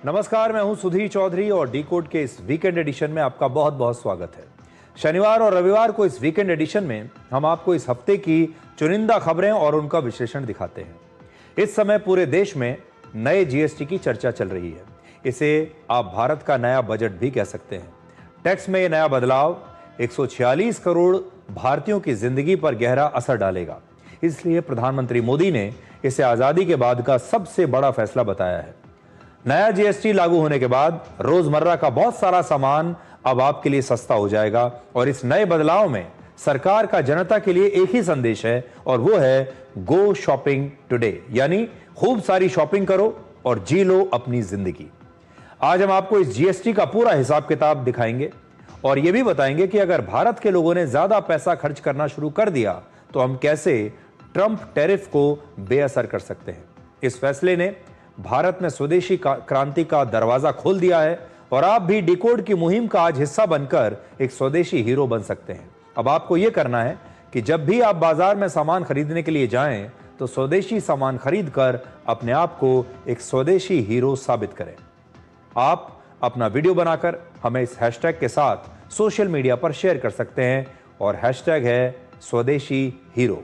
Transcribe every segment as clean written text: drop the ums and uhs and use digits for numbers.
नमस्कार, मैं हूं सुधीर चौधरी और डीकोड के इस वीकेंड एडिशन में आपका बहुत बहुत स्वागत है। शनिवार और रविवार को इस वीकेंड एडिशन में हम आपको इस हफ्ते की चुनिंदा खबरें और उनका विश्लेषण दिखाते हैं। इस समय पूरे देश में नए जीएसटी की चर्चा चल रही है। इसे आप भारत का नया बजट भी कह सकते हैं। टैक्स में यह नया बदलाव 146 करोड़ भारतीयों की जिंदगी पर गहरा असर डालेगा। इसलिए प्रधानमंत्री मोदी ने इसे आजादी के बाद का सबसे बड़ा फैसला बताया है। नया जीएसटी लागू होने के बाद रोजमर्रा का बहुत सारा सामान अब आपके लिए सस्ता हो जाएगा और इस नए बदलाव में सरकार का जनता के लिए एक ही संदेश है और वो है गो शॉपिंग टुडे, यानी खूब सारी शॉपिंग करो और जी लो अपनी जिंदगी। आज हम आपको इस जीएसटी का पूरा हिसाब किताब दिखाएंगे और यह भी बताएंगे कि अगर भारत के लोगों ने ज्यादा पैसा खर्च करना शुरू कर दिया तो हम कैसे ट्रंप टैरिफ को बेअसर कर सकते हैं। इस फैसले ने भारत में स्वदेशी क्रांति का दरवाजा खोल दिया है और आप भी डिकोड की मुहिम का आज हिस्सा बनकर एक स्वदेशी हीरो बन सकते हैं। अब आपको यह करना है कि जब भी आप बाजार में सामान खरीदने के लिए जाएं तो स्वदेशी सामान खरीदकर अपने आप को एक स्वदेशी हीरो साबित करें। आप अपना वीडियो बनाकर हमें इस हैशटैग के साथ सोशल मीडिया पर शेयर कर सकते हैं और हैशटैग है स्वदेशी हीरो।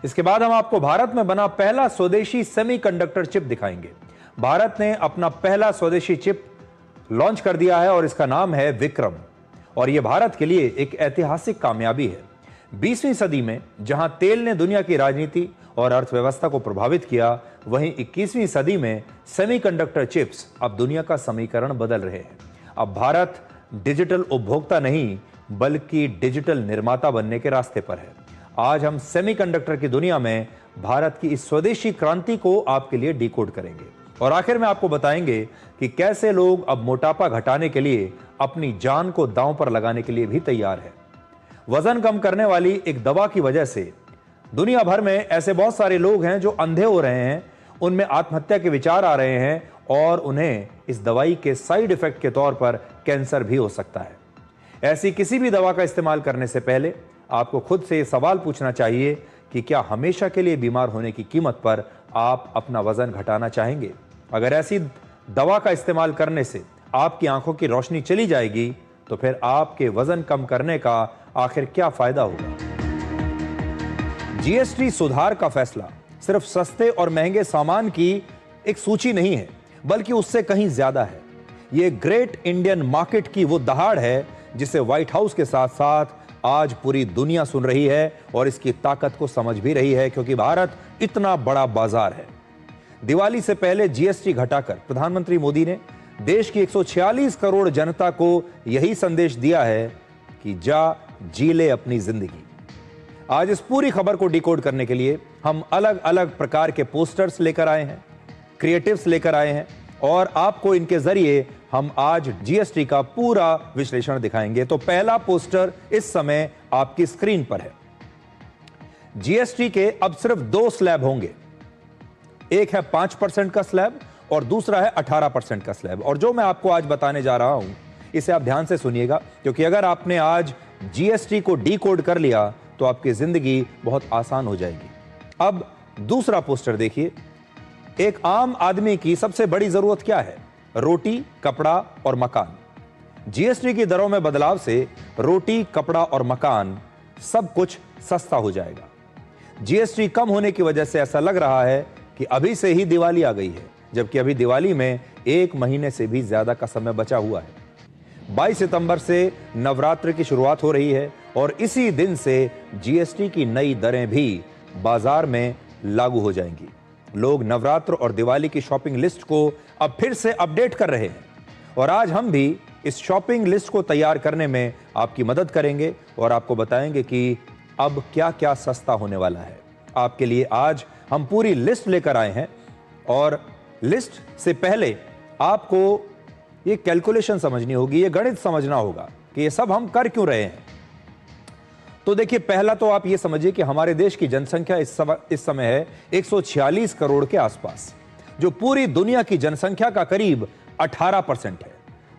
इसके बाद हम आपको भारत में बना पहला स्वदेशी सेमीकंडक्टर चिप दिखाएंगे। भारत ने अपना पहला स्वदेशी चिप लॉन्च कर दिया है और इसका नाम है विक्रम और यह भारत के लिए एक ऐतिहासिक कामयाबी है। 20वीं सदी में जहां तेल ने दुनिया की राजनीति और अर्थव्यवस्था को प्रभावित किया, वहीं 21वीं सदी में सेमीकंडक्टर चिप्स अब दुनिया का समीकरण बदल रहे हैं। अब भारत डिजिटल उपभोक्ता नहीं बल्कि डिजिटल निर्माता बनने के रास्ते पर है। आज हम सेमीकंडक्टर की दुनिया में भारत की इस स्वदेशी क्रांति को आपके लिए डिकोड करेंगे और आखिर में आपको बताएंगे कि कैसे लोग अब मोटापा घटाने के लिए अपनी जान को दांव पर लगाने के लिए भी तैयार है। वजन कम करने वाली एक दवा की वजह से दुनिया भर में ऐसे बहुत सारे लोग हैं जो अंधे हो रहे हैं, उनमें आत्महत्या के विचार आ रहे हैं और उन्हें इस दवाई के साइड इफेक्ट के तौर पर कैंसर भी हो सकता है। ऐसी किसी भी दवा का इस्तेमाल करने से पहले आपको खुद से यह सवाल पूछना चाहिए कि क्या हमेशा के लिए बीमार होने की कीमत पर आप अपना वजन घटाना चाहेंगे। अगर ऐसी दवा का इस्तेमाल करने से आपकी आंखों की रोशनी चली जाएगी तो फिर आपके वजन कम करने का आखिर क्या फायदा होगा। जीएसटी सुधार का फैसला सिर्फ सस्ते और महंगे सामान की एक सूची नहीं है, बल्कि उससे कहीं ज्यादा है। यह ग्रेट इंडियन मार्केट की वो दहाड़ है जिसे व्हाइट हाउस के साथ साथ आज पूरी दुनिया सुन रही है और इसकी ताकत को समझ भी रही है, क्योंकि भारत इतना बड़ा बाजार है। दिवाली से पहले जीएसटी घटाकर प्रधानमंत्री मोदी ने देश की 146 करोड़ जनता को यही संदेश दिया है कि जा जी ले अपनी जिंदगी। आज इस पूरी खबर को डिकोड करने के लिए हम अलग अलग प्रकार के पोस्टर्स लेकर आए हैं, क्रिएटिव्स लेकर आए हैं और आपको इनके जरिए हम आज जीएसटी का पूरा विश्लेषण दिखाएंगे। तो पहला पोस्टर इस समय आपकी स्क्रीन पर है। जीएसटी के अब सिर्फ 2 स्लैब होंगे, एक है 5% का स्लैब और दूसरा है 18% का स्लैब। और जो मैं आपको आज बताने जा रहा हूं इसे आप ध्यान से सुनिएगा, क्योंकि अगर आपने आज जीएसटी को डिकोड कर लिया तो आपकी जिंदगी बहुत आसान हो जाएगी। अब दूसरा पोस्टर देखिए। एक आम आदमी की सबसे बड़ी जरूरत क्या है? रोटी, कपड़ा और मकान। जीएसटी की दरों में बदलाव से रोटी, कपड़ा और मकान सब कुछ सस्ता हो जाएगा। जीएसटी कम होने की वजह से ऐसा लग रहा है कि अभी से ही दिवाली आ गई है, जबकि अभी दिवाली में 1 महीने से भी ज्यादा का समय बचा हुआ है। 22 सितंबर से नवरात्र की शुरुआत हो रही है और इसी दिन से जीएसटी की नई दरें भी बाजार में लागू हो जाएंगी। लोग नवरात्र और दिवाली की शॉपिंग लिस्ट को अब फिर से अपडेट कर रहे हैं और आज हम भी इस शॉपिंग लिस्ट को तैयार करने में आपकी मदद करेंगे और आपको बताएंगे कि अब क्या क्या सस्ता होने वाला है। आपके लिए आज हम पूरी लिस्ट लेकर आए हैं और लिस्ट से पहले आपको ये कैलकुलेशन समझनी होगी, ये गणित समझना होगा कि ये सब हम कर क्यों रहे हैं। तो देखिए, पहला तो आप ये समझिए कि हमारे देश की जनसंख्या इस समय है 146 करोड़ के आसपास, जो पूरी दुनिया की जनसंख्या का करीब 18% है।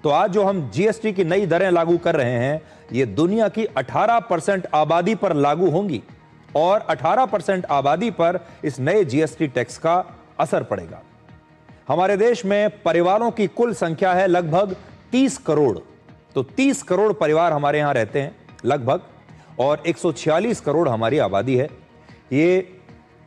तो आज जो हम जीएसटी की नई दरें लागू कर रहे हैं, ये दुनिया की 18% आबादी पर लागू होंगी और 18% आबादी पर इस नए जीएसटी टैक्स का असर पड़ेगा। हमारे देश में परिवारों की कुल संख्या है लगभग 30 करोड़। तो 30 करोड़ परिवार हमारे यहां रहते हैं लगभग, और 146 करोड़ हमारी आबादी है। ये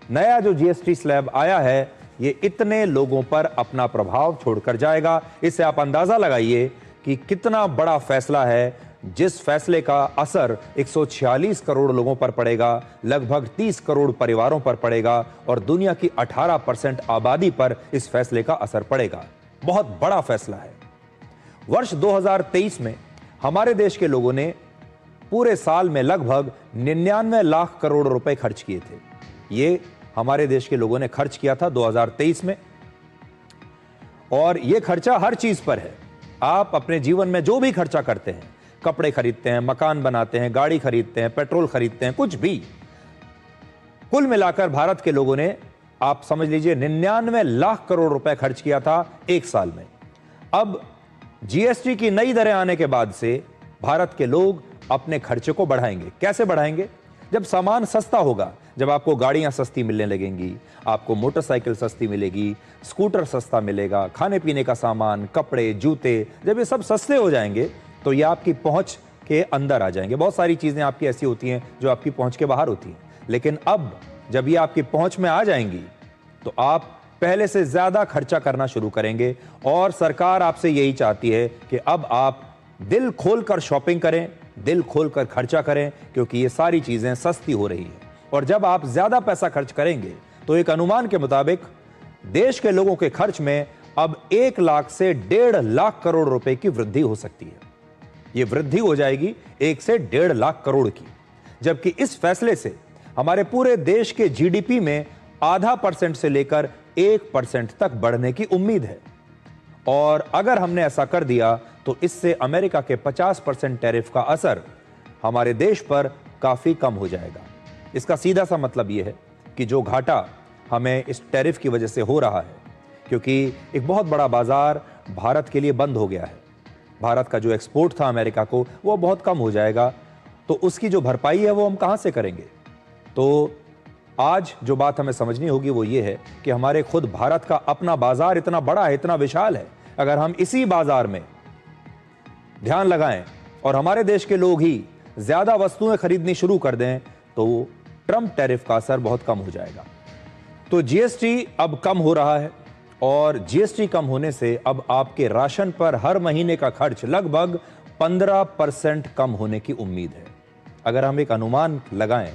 नया जो जीएसटी स्लैब आया है, ये इतने लोगों पर अपना प्रभाव छोड़कर जाएगा। इससे आप अंदाजा लगाइए कि कितना बड़ा फैसला है, जिस फैसले का असर 146 करोड़ लोगों पर पड़ेगा, लगभग 30 करोड़ परिवारों पर पड़ेगा और दुनिया की 18% आबादी पर इस फैसले का असर पड़ेगा। बहुत बड़ा फैसला है। वर्ष 2023 में हमारे देश के लोगों ने पूरे साल में लगभग 99 लाख करोड़ रुपए खर्च किए थे। ये हमारे देश के लोगों ने खर्च किया था 2023 में, और यह खर्चा हर चीज पर है। आप अपने जीवन में जो भी खर्चा करते हैं, कपड़े खरीदते हैं, मकान बनाते हैं, गाड़ी खरीदते हैं, पेट्रोल खरीदते हैं, कुछ भी, कुल मिलाकर भारत के लोगों ने, आप समझ लीजिए, 99 लाख करोड़ रुपए खर्च किया था एक साल में। अब जीएसटी की नई दरें आने के बाद से भारत के लोग अपने खर्चे को बढ़ाएंगे। कैसे बढ़ाएंगे? जब सामान सस्ता होगा, जब आपको गाड़ियां सस्ती मिलने लगेंगी, आपको मोटरसाइकिल सस्ती मिलेगी, स्कूटर सस्ता मिलेगा, खाने पीने का सामान, कपड़े, जूते, जब ये सब सस्ते हो जाएंगे तो ये आपकी पहुंच के अंदर आ जाएंगे। बहुत सारी चीजें आपकी ऐसी होती हैं जो आपकी पहुंच के बाहर होती हैं, लेकिन अब जब ये आपकी पहुंच में आ जाएंगी तो आप पहले से ज्यादा खर्चा करना शुरू करेंगे। और सरकार आपसे यही चाहती है कि अब आप दिल खोलकर शॉपिंग करें, दिल खोलकर खर्चा करें, क्योंकि ये सारी चीजें सस्ती हो रही हैं। और जब आप ज्यादा पैसा खर्च करेंगे तो एक अनुमान के मुताबिक देश के लोगों के खर्च में अब 1 लाख से 1.5 लाख करोड़ रुपए की वृद्धि हो सकती है। यह वृद्धि हो जाएगी 1 से 1.5 लाख करोड़ की, जबकि इस फैसले से हमारे पूरे देश के जीडीपी में आधा % से लेकर 1% तक बढ़ने की उम्मीद है। और अगर हमने ऐसा कर दिया तो इससे अमेरिका के 50% टैरिफ का असर हमारे देश पर काफी कम हो जाएगा। इसका सीधा सा मतलब यह है कि जो घाटा हमें इस टैरिफ की वजह से हो रहा है, क्योंकि एक बहुत बड़ा बाजार भारत के लिए बंद हो गया है, भारत का जो एक्सपोर्ट था अमेरिका को वो बहुत कम हो जाएगा, तो उसकी जो भरपाई है वो हम कहां से करेंगे? तो आज जो बात हमें समझनी होगी वो ये है कि हमारे खुद भारत का अपना बाजार इतना बड़ा है, इतना विशाल है। अगर हम इसी बाजार में ध्यान लगाएं और हमारे देश के लोग ही ज्यादा वस्तुएं खरीदनी शुरू कर दें तो ट्रंप टैरिफ का असर बहुत कम हो जाएगा। तो जीएसटी अब कम हो रहा है, और जीएसटी कम होने से अब आपके राशन पर हर महीने का खर्च लगभग 15% कम होने की उम्मीद है। अगर हम एक अनुमान लगाएं,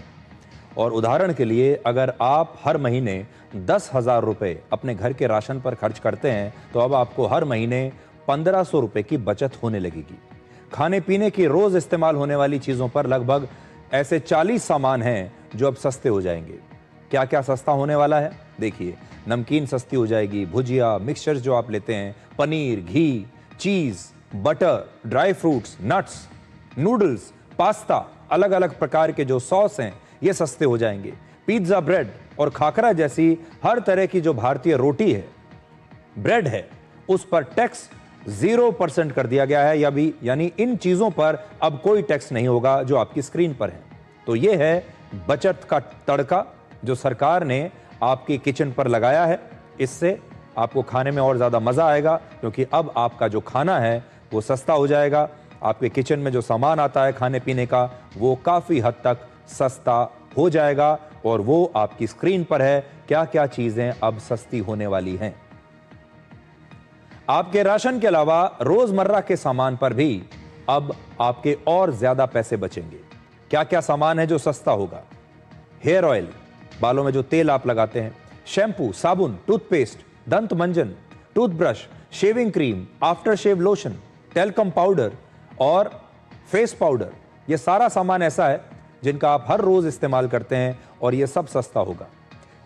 और उदाहरण के लिए अगर आप हर महीने 10,000 रुपए अपने घर के राशन पर खर्च करते हैं तो अब आपको हर महीने 1500 रुपए की बचत होने लगेगी। खाने पीने की रोज इस्तेमाल होने वाली चीजों पर लगभग ऐसे 40 सामान हैं जो अब सस्ते हो जाएंगे। क्या क्या सस्ता होने वाला है? देखिए, नमकीन सस्ती हो जाएगी, भुजिया, मिक्सचर्स जो आप लेते हैं, पनीर, घी, चीज, butter, dry fruits, nuts, noodles, pasta, अलग अलग प्रकार के जो सॉस हैं ये सस्ते हो जाएंगे। पिज्जा, ब्रेड और खाकरा जैसी हर तरह की जो भारतीय रोटी है, ब्रेड है, उस पर टैक्स 0% कर दिया गया है, या भी यानी इन चीजों पर अब कोई टैक्स नहीं होगा जो आपकी स्क्रीन पर है। तो ये है बचत का तड़का जो सरकार ने आपकी किचन पर लगाया है। इससे आपको खाने में और ज्यादा मजा आएगा, क्योंकि अब आपका जो खाना है वो सस्ता हो जाएगा। आपके किचन में जो सामान आता है खाने पीने का वो काफी हद तक सस्ता हो जाएगा, और वो आपकी स्क्रीन पर है क्या क्या चीजें अब सस्ती होने वाली हैं। आपके राशन के अलावा रोजमर्रा के सामान पर भी अब आपके और ज्यादा पैसे बचेंगे। क्या क्या सामान है जो सस्ता होगा? हेयर ऑयल, बालों में जो तेल आप लगाते हैं, शैम्पू, साबुन, टूथपेस्ट, दंत मंजन, toothbrush, shaving cream, after shave lotion, talcum powder और फेस पाउडर, यह सारा सामान ऐसा है जिनका आप हर रोज इस्तेमाल करते हैं और यह सब सस्ता होगा।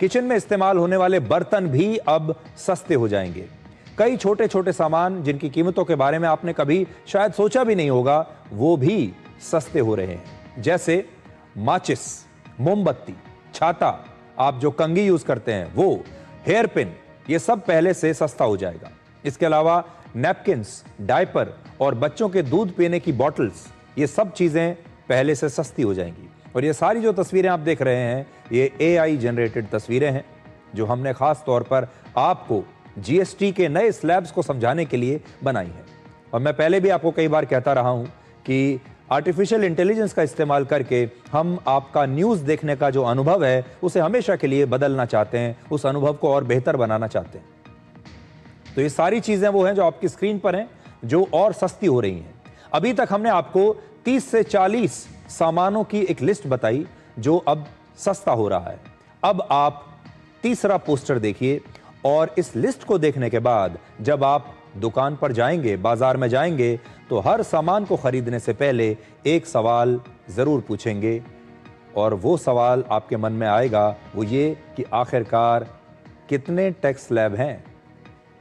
किचन में इस्तेमाल होने वाले बर्तन भी अब सस्ते हो जाएंगे। कई छोटे छोटे सामान जिनकी कीमतों के बारे में आपने कभी शायद सोचा भी नहीं होगा, वो भी सस्ते हो रहे हैं। जैसे माचिस, मोमबत्ती, छाता, आप जो कंघी यूज करते हैं वो, हेयर पिन, ये सब पहले से सस्ता हो जाएगा। इसके अलावा नैपकिन्स, डायपर और बच्चों के दूध पीने की बॉटल्स, ये सब चीजें पहले से सस्ती हो जाएंगी। और ये सारी जो तस्वीरें आप देख रहे हैं ये AI जनरेटेड तस्वीरें हैं जो हमने खास तौर पर आपको जीएसटी के नए स्लैब्स को समझाने के लिए बनाई है। और मैं पहले भी आपको कई बार कहता रहा हूं कि आर्टिफिशियल इंटेलिजेंस का इस्तेमाल करके हम आपका न्यूज़ देखने का जो अनुभव है उसे हमेशा के लिए बदलना चाहते हैं, उस अनुभव को और बेहतर बनाना चाहते हैं। तो ये सारी चीज़ें वो हैं जो आपकी स्क्रीन पर हैं, जो और सस्ती हो रही हैं। अभी तक हमने आपको 30 से 40 सामानों की एक लिस्ट बताई जो अब सस्ता हो रहा है। अब आप तीसरा पोस्टर देखिए और इस लिस्ट को देखने के बाद जब आप दुकान पर जाएंगे, बाजार में जाएंगे, तो हर सामान को खरीदने से पहले एक सवाल जरूर पूछेंगे और वो सवाल आपके मन में आएगा, वो ये कि आखिरकार कितने टैक्स स्लैब हैं।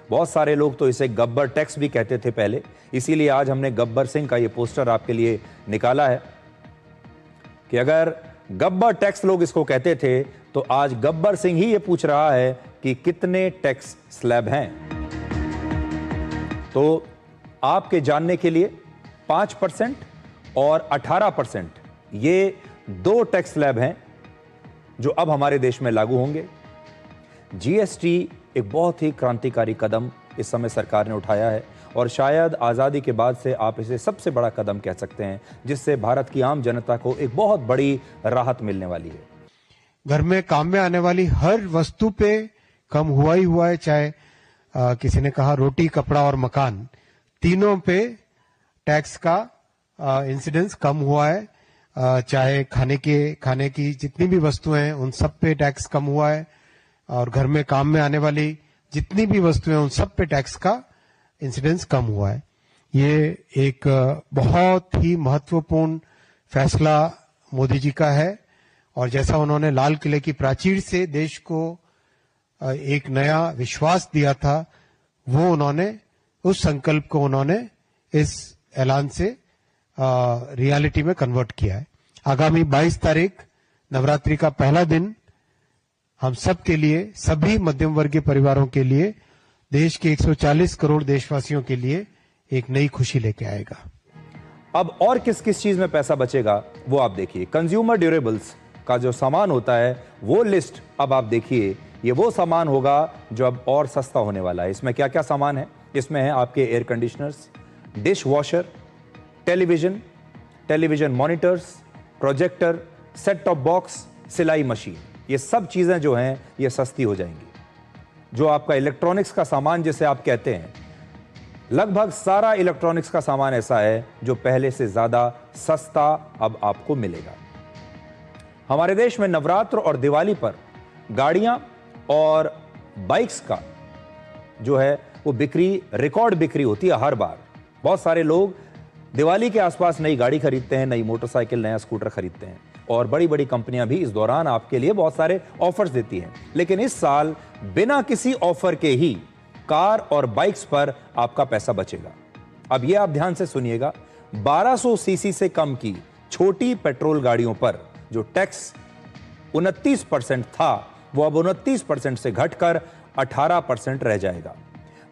बहुत सारे लोग तो इसे गब्बर टैक्स भी कहते थे पहले, इसीलिए आज हमने गब्बर सिंह का ये पोस्टर आपके लिए निकाला है कि अगर गब्बर टैक्स लोग इसको कहते थे तो आज गब्बर सिंह ही ये पूछ रहा है कि कितने टैक्स स्लैब हैं। तो आपके जानने के लिए 5% और 18% ये दो टैक्स स्लैब हैं जो अब हमारे देश में लागू होंगे। जीएसटी एक बहुत ही क्रांतिकारी कदम इस समय सरकार ने उठाया है और शायद आज़ादी के बाद से आप इसे सबसे बड़ा कदम कह सकते हैं, जिससे भारत की आम जनता को एक बहुत बड़ी राहत मिलने वाली है। घर में काम में आने वाली हर वस्तु पे कम हुआ ही हुआ है, चाहे किसी ने कहा रोटी, कपड़ा और मकान, तीनों पे टैक्स का इंसिडेंस कम हुआ है। चाहे खाने की जितनी भी वस्तुएं हैं उन सब पे टैक्स कम हुआ है और घर में काम में आने वाली जितनी भी वस्तुएं उन सब पे टैक्स का इंसिडेंस कम हुआ है। ये एक बहुत ही महत्वपूर्ण फैसला मोदी जी का है और जैसा उन्होंने लाल किले की प्राचीर से देश को एक नया विश्वास दिया था, वो उन्होंने उस संकल्प को उन्होंने इस ऐलान से रियलिटी में कन्वर्ट किया है। आगामी 22 तारीख नवरात्रि का पहला दिन हम सब के लिए, सभी मध्यम वर्गीय परिवारों के लिए, देश के 140 करोड़ देशवासियों के लिए एक नई खुशी लेके आएगा। अब और किस किस चीज में पैसा बचेगा वो आप देखिए। कंज्यूमर ड्यूरेबल्स का जो सामान होता है वो लिस्ट अब आप देखिए, ये वो सामान होगा जो अब और सस्ता होने वाला है। इसमें क्या क्या सामान है? इसमें है आपके air conditioners, dish washer, television monitors, projector, set top box, सिलाई मशीन। ये सब चीजें जो हैं ये सस्ती हो जाएंगी। जो आपका इलेक्ट्रॉनिक्स का सामान जिसे आप कहते हैं, लगभग सारा इलेक्ट्रॉनिक्स का सामान ऐसा है जो पहले से ज्यादा सस्ता अब आपको मिलेगा। हमारे देश में नवरात्र और दिवाली पर गाड़ियां और बाइक्स का जो है वो बिक्री, रिकॉर्ड बिक्री होती है हर बार। बहुत सारे लोग दिवाली के आसपास नई गाड़ी खरीदते हैं, नई मोटरसाइकिल, नया स्कूटर खरीदते हैं और बड़ी बड़ी कंपनियां भी इस दौरान आपके लिए बहुत सारे ऑफर्स देती हैं। लेकिन इस साल बिना किसी ऑफर के ही कार और बाइक्स पर आपका पैसा बचेगा। अब यह आप ध्यान से सुनिएगा, 1200 सीसी से कम की छोटी पेट्रोल गाड़ियों पर जो टैक्स 29% था वो अब 29% से घटकर 18% रह जाएगा।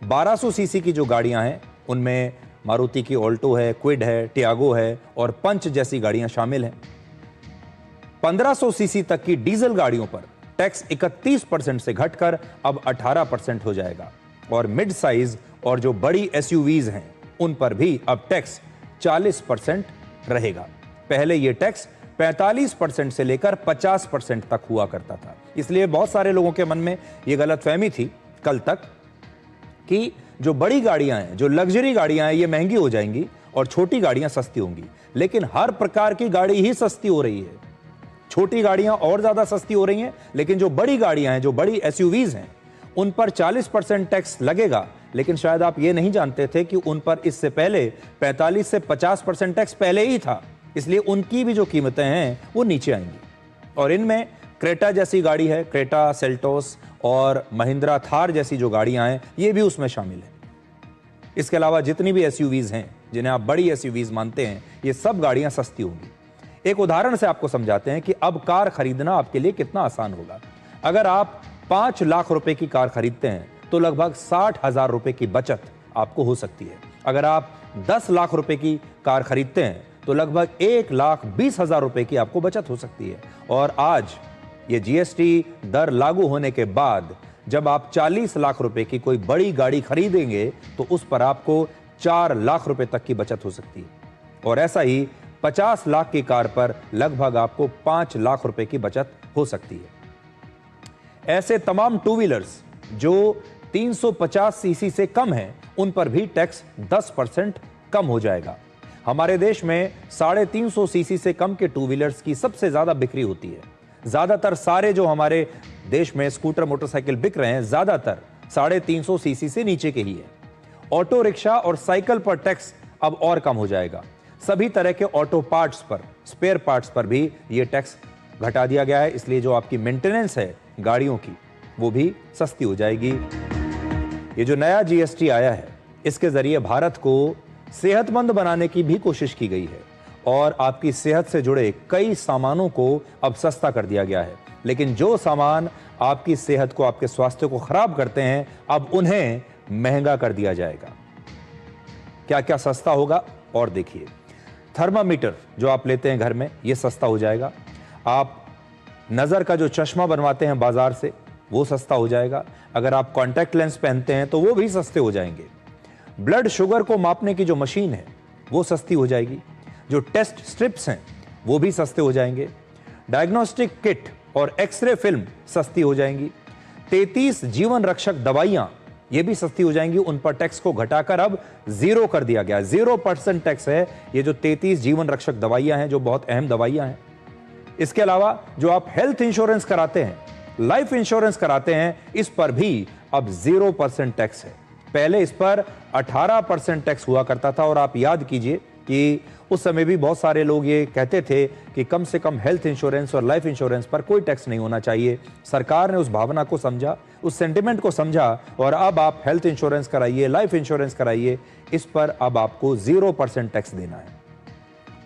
1200 सीसी की जो गाड़ियां हैं उनमें मारुति की ऑल्टो है, क्विड है, टियागो है और पंच जैसी गाड़ियां शामिल हैं। 1500 सीसी तक की डीजल गाड़ियों पर टैक्स 31% से घटकर अब 18% हो जाएगा और मिड साइज और जो बड़ी एसयूवीज हैं उन पर भी अब टैक्स 40% रहेगा। पहले यह टैक्स 45% से लेकर 50% तक हुआ करता था। इसलिए बहुत सारे लोगों के मन में यह गलतफहमी थी कल तक कि जो बड़ी गाड़ियां हैं, जो लग्जरी गाड़ियां हैं, ये महंगी हो जाएंगी और छोटी गाड़ियां सस्ती होंगी। लेकिन हर प्रकार की गाड़ी ही सस्ती हो रही है। छोटी गाड़ियां और ज्यादा सस्ती हो रही हैं, लेकिन जो बड़ी गाड़ियां हैं, जो बड़ी एसयूवीज हैं, उन पर 40% टैक्स लगेगा। लेकिन शायद आप ये नहीं जानते थे कि उन पर इससे पहले 45 से 50% टैक्स पहले ही था। इसलिए उनकी भी जो कीमतें हैं वो नीचे आएंगी। और इनमें क्रेटा जैसी गाड़ी है, क्रेटा, सेल्टोस और महिंद्रा थार जैसी जो गाड़ियां हैं ये भी उसमें शामिल है। इसके अलावा जितनी भी एसयूवीज हैं, जिन्हें आप बड़ी एसयूवीज मानते हैं, ये सब गाड़ियां सस्ती होंगी। एक उदाहरण से आपको समझाते हैं कि अब कार खरीदना आपके लिए कितना आसान होगा। अगर आप 5 लाख रुपए की कार खरीदते हैं तो लगभग 60,000 रुपए की बचत आपको हो सकती है। अगर आप 10 लाख रुपए की कार खरीदते हैं तो लगभग 1,20,000 रुपए की आपको बचत हो सकती है। और आज ये जीएसटी दर लागू होने के बाद जब आप 40 लाख रुपए की कोई बड़ी गाड़ी खरीदेंगे तो उस पर आपको 4 लाख रुपए तक की बचत हो सकती है, और ऐसा ही 50 लाख की कार पर लगभग आपको 5 लाख रुपए की बचत हो सकती है। ऐसे तमाम टू व्हीलर्स जो 350 सीसी से कम हैं, उन पर भी टैक्स 10% कम हो जाएगा। हमारे देश में 350 सीसी से कम के टू व्हीलर्स की सबसे ज्यादा बिक्री होती है। ज्यादातर सारे जो हमारे देश में स्कूटर मोटरसाइकिल बिक रहे हैं, ज्यादातर 350 सीसी से नीचे के ही है। ऑटो रिक्शा और साइकिल पर टैक्स अब और कम हो जाएगा। सभी तरह के ऑटो पार्ट्स पर, स्पेयर पार्ट्स पर भी यह टैक्स घटा दिया गया है, इसलिए जो आपकी मेंटेनेंस है गाड़ियों की, वो भी सस्ती हो जाएगी। ये जो नया जीएसटी आया है, इसके जरिए भारत को सेहतमंद बनाने की भी कोशिश की गई है और आपकी सेहत से जुड़े कई सामानों को अब सस्ता कर दिया गया है। लेकिन जो सामान आपकी सेहत को, आपके स्वास्थ्य को खराब करते हैं, अब उन्हें महंगा कर दिया जाएगा। क्या क्या सस्ता होगा और देखिए। थर्मामीटर जो आप लेते हैं घर में, यह सस्ता हो जाएगा। आप नजर का जो चश्मा बनवाते हैं बाजार से, वो सस्ता हो जाएगा। अगर आप कॉन्टैक्ट लेंस पहनते हैं तो वो भी सस्ते हो जाएंगे। ब्लड शुगर को मापने की जो मशीन है वो सस्ती हो जाएगी। जो टेस्ट स्ट्रिप्स हैं वो भी सस्ते हो जाएंगे। डायग्नोस्टिक किट और एक्सरे फिल्म सस्ती हो जाएंगी। 33 जीवन रक्षक दवाइयां ये भी सस्ती हो जाएंगी। उन पर टैक्स को घटाकर अब 0 कर दिया गया। 0% टैक्स है ये जो 33 जीवन रक्षक दवाइयां हैं, जो बहुत अहम दवाइयां हैं। इसके अलावा जो आप हेल्थ इंश्योरेंस कराते हैं, लाइफ इंश्योरेंस कराते हैं, इस पर भी अब 0% टैक्स है। पहले इस पर 18% टैक्स हुआ करता था और आप याद कीजिए कि उस समय भी बहुत सारे लोग ये कहते थे कि कम से कम हेल्थ इंश्योरेंस और लाइफ इंश्योरेंस पर कोई टैक्स नहीं होना चाहिए। सरकार ने उस भावना को समझा, उस सेंटिमेंट को समझा और अब आप हेल्थ इंश्योरेंस कराइए, लाइफ इंश्योरेंस कराइए, इस पर अब आपको 0% टैक्स देना है।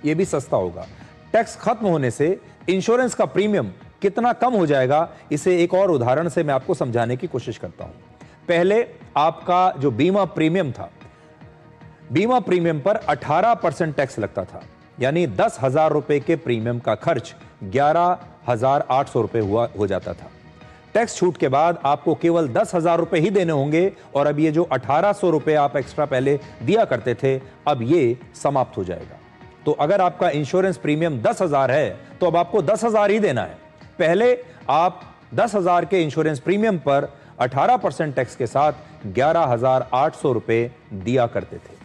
यह भी सस्ता होगा। टैक्स खत्म होने से इंश्योरेंस का प्रीमियम कितना कम हो जाएगा, इसे एक और उदाहरण से मैं आपको समझाने की कोशिश करता हूं। पहले आपका जो बीमा प्रीमियम था, बीमा प्रीमियम पर 18% टैक्स लगता था, यानी 10,000 रुपए के प्रीमियम का खर्च 11,800 रुपए हो जाता था। टैक्स छूट के बाद आपको केवल 10,000 रुपए ही देने होंगे और अब ये जो 1,800 रुपए आप एक्स्ट्रा पहले दिया करते थे, अब ये समाप्त हो जाएगा। तो अगर आपका इंश्योरेंस प्रीमियम 10,000 है तो अब आपको 10,000 ही देना है। पहले आप 10,000 के इंश्योरेंस प्रीमियम पर 18% टैक्स के साथ 11,800 रुपए दिया करते थे।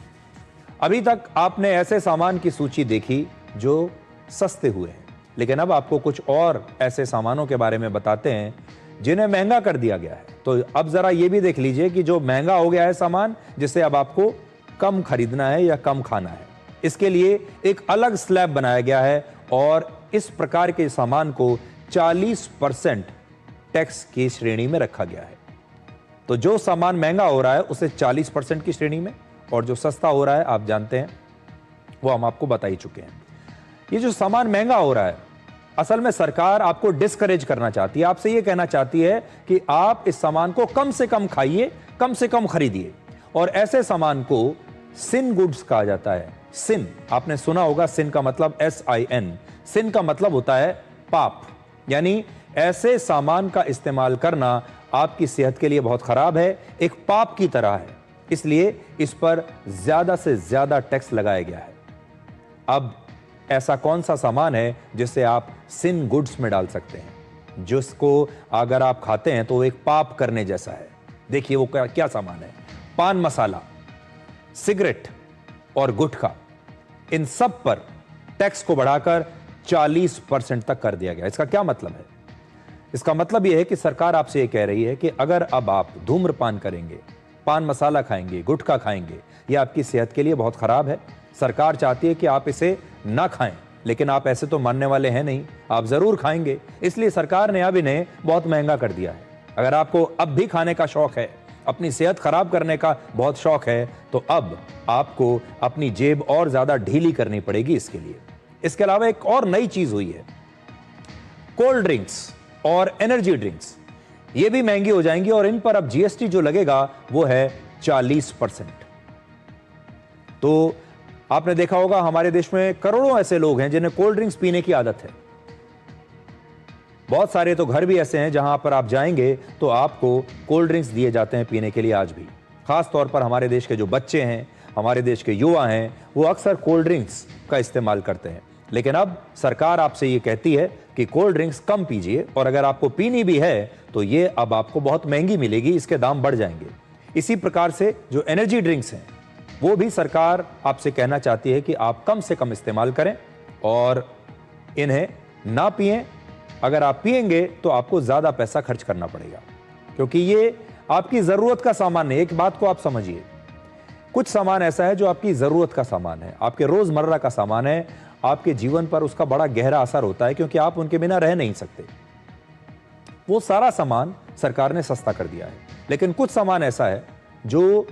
अभी तक आपने ऐसे सामान की सूची देखी जो सस्ते हुए हैं, लेकिन अब आपको कुछ और ऐसे सामानों के बारे में बताते हैं जिन्हें महंगा कर दिया गया है। तो अब जरा यह भी देख लीजिए कि जो महंगा हो गया है सामान, जिसे अब आपको कम खरीदना है या कम खाना है, इसके लिए एक अलग स्लैब बनाया गया है और इस प्रकार के सामान को 40% टैक्स की श्रेणी में रखा गया है। तो जो सामान महंगा हो रहा है उसे 40% की श्रेणी में, और जो सस्ता हो रहा है आप जानते हैं, वो हम आपको बता ही चुके हैं। ये जो सामान महंगा हो रहा है, असल में सरकार आपको डिस्करेज करना चाहती है, आपसे ये कहना चाहती है कि आप इस सामान को कम से कम खाइए, कम से कम खरीदिए। और ऐसे सामान को सिन गुड्स कहा जाता है। सिन आपने सुना होगा, सिन का मतलब SIN, सिन का मतलब होता है पाप, यानी ऐसे सामान का इस्तेमाल करना आपकी सेहत के लिए बहुत खराब है, एक पाप की तरह है। इसलिए इस पर ज्यादा से ज्यादा टैक्स लगाया गया है। अब ऐसा कौन सा सामान है जिसे आप सिन गुड्स में डाल सकते हैं, जिसको अगर आप खाते हैं तो एक पाप करने जैसा है? देखिए वो क्या सामान है। पान मसाला, सिगरेट और गुटखा, इन सब पर टैक्स को बढ़ाकर 40% तक कर दिया गया। इसका क्या मतलब है? इसका मतलब यह है कि सरकार आपसे यह कह रही है कि अगर अब आप धूम्रपान करेंगे, पान मसाला खाएंगे, गुटखा खाएंगे, यह आपकी सेहत के लिए बहुत खराब है। सरकार चाहती है कि आप इसे ना खाएं, लेकिन आप ऐसे तो मानने वाले हैं नहीं, आप जरूर खाएंगे। इसलिए सरकार ने अब इन्हें बहुत महंगा कर दिया है। अगर आपको अब भी खाने का शौक है, अपनी सेहत खराब करने का बहुत शौक है, तो अब आपको अपनी जेब और ज्यादा ढीली करनी पड़ेगी इसके लिए। इसके अलावा एक और नई चीज हुई है, कोल्ड ड्रिंक्स और एनर्जी ड्रिंक्स, ये भी महंगी हो जाएंगी और इन पर अब जीएसटी जो लगेगा वो है 40%। तो आपने देखा होगा हमारे देश में करोड़ों ऐसे लोग हैं जिन्हें कोल्ड ड्रिंक्स पीने की आदत है। बहुत सारे तो घर भी ऐसे हैं जहां पर आप जाएंगे तो आपको कोल्ड ड्रिंक्स दिए जाते हैं पीने के लिए आज भी। खास तौर पर हमारे देश के जो बच्चे हैं, हमारे देश के युवा हैं, वो अक्सर कोल्ड ड्रिंक्स का इस्तेमाल करते हैं। लेकिन अब सरकार आपसे ये कहती है कि कोल्ड ड्रिंक्स कम पीजिए, और अगर आपको पीनी भी है तो ये अब आपको बहुत महंगी मिलेगी, इसके दाम बढ़ जाएंगे। इसी प्रकार से जो एनर्जी ड्रिंक्स हैं वो भी सरकार आपसे कहना चाहती है कि आप कम से कम इस्तेमाल करें और इन्हें ना पिएं। अगर आप पिएंगे तो आपको ज्यादा पैसा खर्च करना पड़ेगा, क्योंकि ये आपकी जरूरत का सामान नहीं। एक बात को आप समझिए, कुछ सामान ऐसा है जो आपकी जरूरत का सामान है, आपके रोजमर्रा का सामान है, आपके जीवन पर उसका बड़ा गहरा असर होता है क्योंकि आप उनके बिना रह नहीं सकते। वो सारा सामान सरकार ने सस्ता कर दिया है। लेकिन कुछ सामान ऐसा है जो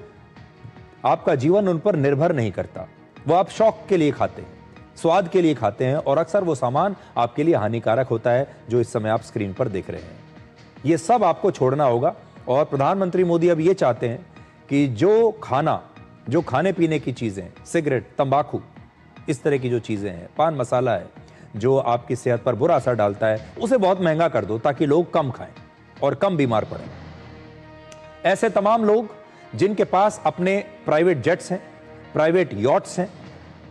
आपका जीवन उन पर निर्भर नहीं करता, वो आप शौक के लिए खाते हैं, स्वाद के लिए खाते हैं, और अक्सर वो सामान आपके लिए हानिकारक होता है जो इस समय आप स्क्रीन पर देख रहे हैं। ये सब आपको छोड़ना होगा। और प्रधानमंत्री मोदी अब ये चाहते हैं कि जो खाने पीने की चीजें, सिगरेट, तंबाकू, इस तरह की जो चीजें हैं, पान मसाला है, जो आपकी सेहत पर बुरा असर डालता है, उसे बहुत महंगा कर दो ताकि लोग कम खाएं और कम बीमार पड़ें। ऐसे तमाम लोग जिनके पास अपने प्राइवेट जेट्स हैं, प्राइवेट यॉट्स हैं,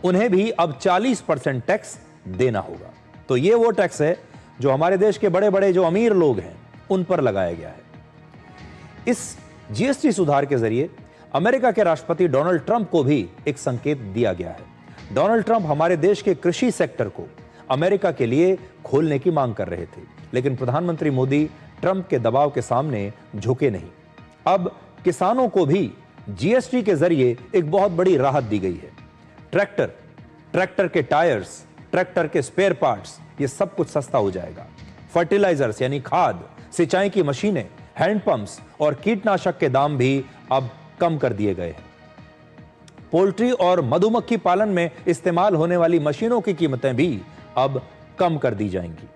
उन्हें भी अब 40% टैक्स देना होगा। तो ये वो टैक्स है जो हमारे देश के बड़े बड़े जो अमीर लोग हैं उन पर लगाया गया है। इस जीएसटी सुधार के जरिए अमेरिका के राष्ट्रपति डोनाल्ड ट्रंप को भी एक संकेत दिया गया है। डोनाल्ड ट्रंप हमारे देश के कृषि सेक्टर को अमेरिका के लिए खोलने की मांग कर रहे थे, लेकिन प्रधानमंत्री मोदी ट्रंप के दबाव के सामने झुके नहीं। अब किसानों को भी जीएसटी के जरिए एक बहुत बड़ी राहत दी गई है। ट्रैक्टर के टायर्स, ट्रैक्टर के स्पेयर पार्ट्स, ये सब कुछ सस्ता हो जाएगा। फर्टिलाइजर्स यानी खाद, सिंचाई की मशीनें, हैंडपंप्स और कीटनाशक के दाम भी अब कम कर दिए गए हैं। पोल्ट्री और मधुमक्खी पालन में इस्तेमाल होने वाली मशीनों की कीमतें भी अब कम कर दी जाएंगी।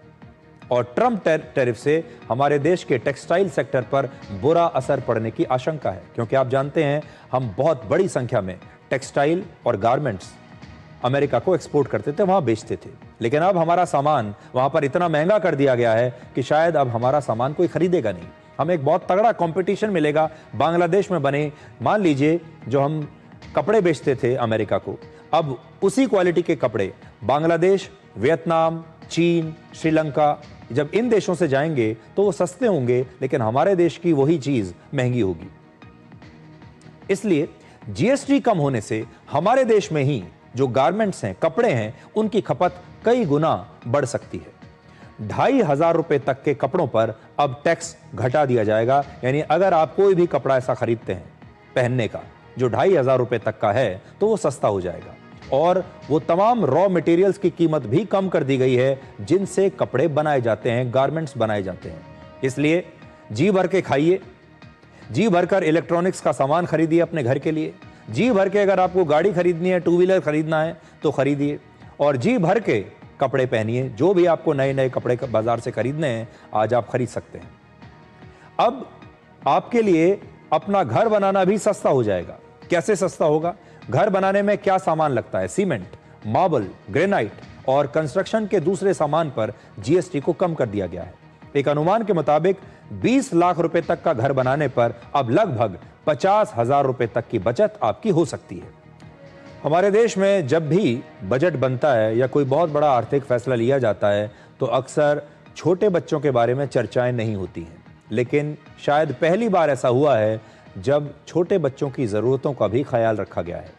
और ट्रंप टैरिफ से हमारे देश के टेक्सटाइल सेक्टर पर बुरा असर पड़ने की आशंका है, क्योंकि आप जानते हैं हम बहुत बड़ी संख्या में टेक्सटाइल और गारमेंट्स अमेरिका को एक्सपोर्ट करते थे, वहां बेचते थे। लेकिन अब हमारा सामान वहां पर इतना महंगा कर दिया गया है कि शायद अब हमारा सामान कोई खरीदेगा नहीं। हमें एक बहुत तगड़ा कंपटीशन मिलेगा बांग्लादेश में बने, मान लीजिए जो हम कपड़े बेचते थे अमेरिका को, अब उसी क्वालिटी के कपड़े बांग्लादेश, वियतनाम, चीन, श्रीलंका, जब इन देशों से जाएंगे तो वो सस्ते होंगे, लेकिन हमारे देश की वही चीज महंगी होगी। इसलिए जीएसटी कम होने से हमारे देश में ही जो गारमेंट्स हैं, कपड़े हैं, उनकी खपत कई गुना बढ़ सकती है। 2,500 रुपए तक के कपड़ों पर अब टैक्स घटा दिया जाएगा। यानी अगर आप कोई भी कपड़ा ऐसा खरीदते हैं पहनने का जो 2,500 रुपए तक का है तो वो सस्ता हो जाएगा। और वो तमाम रॉ मटेरियल्स की कीमत भी कम कर दी गई है जिनसे कपड़े बनाए जाते हैं, गारमेंट्स बनाए जाते हैं। इसलिए जी भर के खाइए, जी भरकर इलेक्ट्रॉनिक्स का सामान खरीदिए अपने घर के लिए, जी भर के अगर आपको गाड़ी खरीदनी है, टू व्हीलर खरीदना है तो खरीदिए, और जी भर के कपड़े पहनिए। जो भी आपको नए नए कपड़े बाजार से खरीदने हैं आज आप खरीद सकते हैं। अब आपके लिए अपना घर बनाना भी सस्ता हो जाएगा। कैसे सस्ता होगा? घर बनाने में क्या सामान लगता है, सीमेंट, मार्बल, ग्रेनाइट और कंस्ट्रक्शन के दूसरे सामान पर जीएसटी को कम कर दिया गया है। एक अनुमान के मुताबिक 20 लाख रुपए तक का घर बनाने पर अब लगभग 50,000 रुपए तक की बचत आपकी हो सकती है। हमारे देश में जब भी बजट बनता है या कोई बहुत बड़ा आर्थिक फैसला लिया जाता है तो अक्सर छोटे बच्चों के बारे में चर्चाएं नहीं होती हैं, लेकिन शायद पहली बार ऐसा हुआ है जब छोटे बच्चों की ज़रूरतों का भी ख्याल रखा गया है।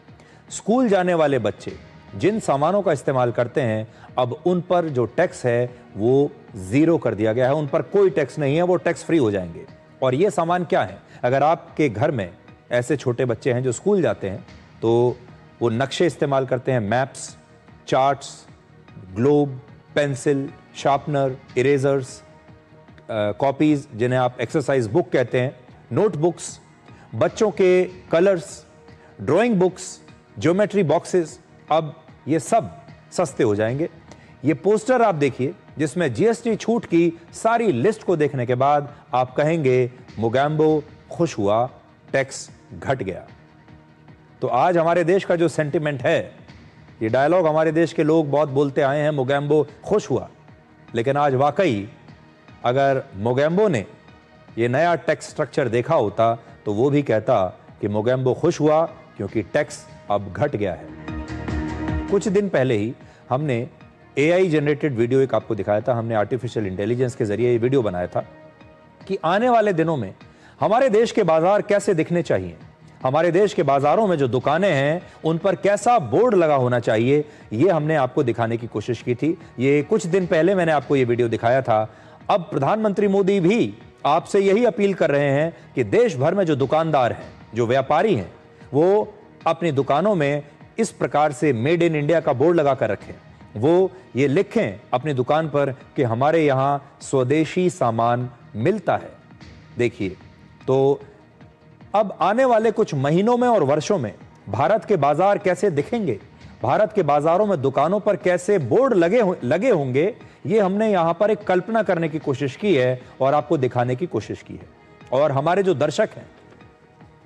स्कूल जाने वाले बच्चे जिन सामानों का इस्तेमाल करते हैं अब उन पर जो टैक्स है वो ज़ीरो कर दिया गया है, उन पर कोई टैक्स नहीं है, वो टैक्स फ्री हो जाएंगे। और ये सामान क्या है? अगर आपके घर में ऐसे छोटे बच्चे हैं जो स्कूल जाते हैं तो वो नक्शे इस्तेमाल करते हैं, maps, charts, globe, pencil, sharpener, erasers, copies जिन्हें आप एक्सरसाइज बुक कहते हैं, नोटबुक्स, बच्चों के colours, drawing books, geometry boxes, अब ये सब सस्ते हो जाएंगे। ये पोस्टर आप देखिए जिसमें जीएसटी छूट की सारी लिस्ट को देखने के बाद आप कहेंगे मोगैम्बो खुश हुआ, टैक्स घट गया। तो आज हमारे देश का जो सेंटिमेंट है, ये डायलॉग हमारे देश के लोग बहुत बोलते आए हैं, मोगैम्बो खुश हुआ, लेकिन आज वाकई अगर मोगेम्बो ने ये नया टैक्स स्ट्रक्चर देखा होता तो वो भी कहता कि मोगेम्बो खुश हुआ क्योंकि टैक्स अब घट गया है। कुछ दिन पहले ही हमने AI जनरेटेड वीडियो एक आपको दिखाया था। हमने आर्टिफिशियल इंटेलिजेंस के जरिए ये वीडियो बनाया था कि आने वाले दिनों में हमारे देश के बाजार कैसे दिखने चाहिए, हमारे देश के बाजारों में जो दुकानें हैं उन पर कैसा बोर्ड लगा होना चाहिए, ये हमने आपको दिखाने की कोशिश की थी। ये कुछ दिन पहले मैंने आपको ये वीडियो दिखाया था। अब प्रधानमंत्री मोदी भी आपसे यही अपील कर रहे हैं कि देश भर में जो दुकानदार हैं, जो व्यापारी हैं, वो अपनी दुकानों में इस प्रकार से मेड इन इंडिया का बोर्ड लगा कर रखें। वो ये लिखें अपनी दुकान पर कि हमारे यहाँ स्वदेशी सामान मिलता है। देखिए, तो अब आने वाले कुछ महीनों में और वर्षों में भारत के बाजार कैसे दिखेंगे, भारत के बाजारों में दुकानों पर कैसे बोर्ड लगे होंगे, ये हमने यहाँ पर एक कल्पना करने की कोशिश की है और आपको दिखाने की कोशिश की है। और हमारे जो दर्शक हैं,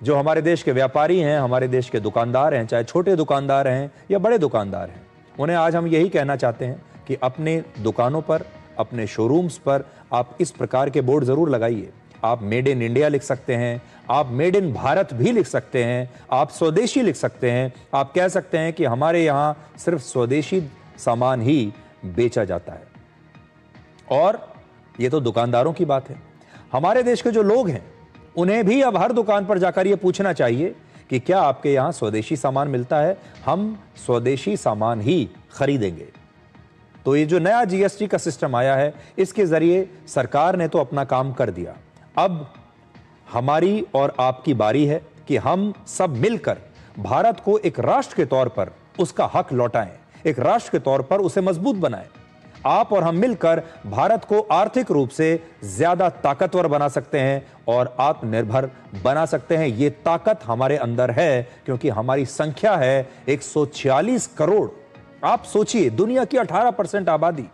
जो हमारे देश के व्यापारी हैं, हमारे देश के दुकानदार हैं, चाहे छोटे दुकानदार हैं या बड़े दुकानदार हैं, उन्हें आज हम यही कहना चाहते हैं कि अपने दुकानों पर, अपने शोरूम्स पर आप इस प्रकार के बोर्ड जरूर लगाइए। आप मेड इन इंडिया लिख सकते हैं, आप मेड इन भारत भी लिख सकते हैं, आप स्वदेशी लिख सकते हैं। आप कह सकते हैं कि हमारे यहाँ सिर्फ स्वदेशी सामान ही बेचा जाता है। और ये तो दुकानदारों की बात है। हमारे देश के जो लोग हैं उन्हें भी अब हर दुकान पर जाकर यह पूछना चाहिए कि क्या आपके यहां स्वदेशी सामान मिलता है, हम स्वदेशी सामान ही खरीदेंगे। तो ये जो नया GST का सिस्टम आया है, इसके जरिए सरकार ने तो अपना काम कर दिया। अब हमारी और आपकी बारी है कि हम सब मिलकर भारत को एक राष्ट्र के तौर पर उसका हक लौटाएं, एक राष्ट्र के तौर पर उसे मजबूत बनाएं। आप और हम मिलकर भारत को आर्थिक रूप से ज्यादा ताकतवर बना सकते हैं और आत्मनिर्भर बना सकते हैं। ये ताकत हमारे अंदर है क्योंकि हमारी संख्या है 146 करोड़। आप सोचिए, दुनिया की 18% आबादी,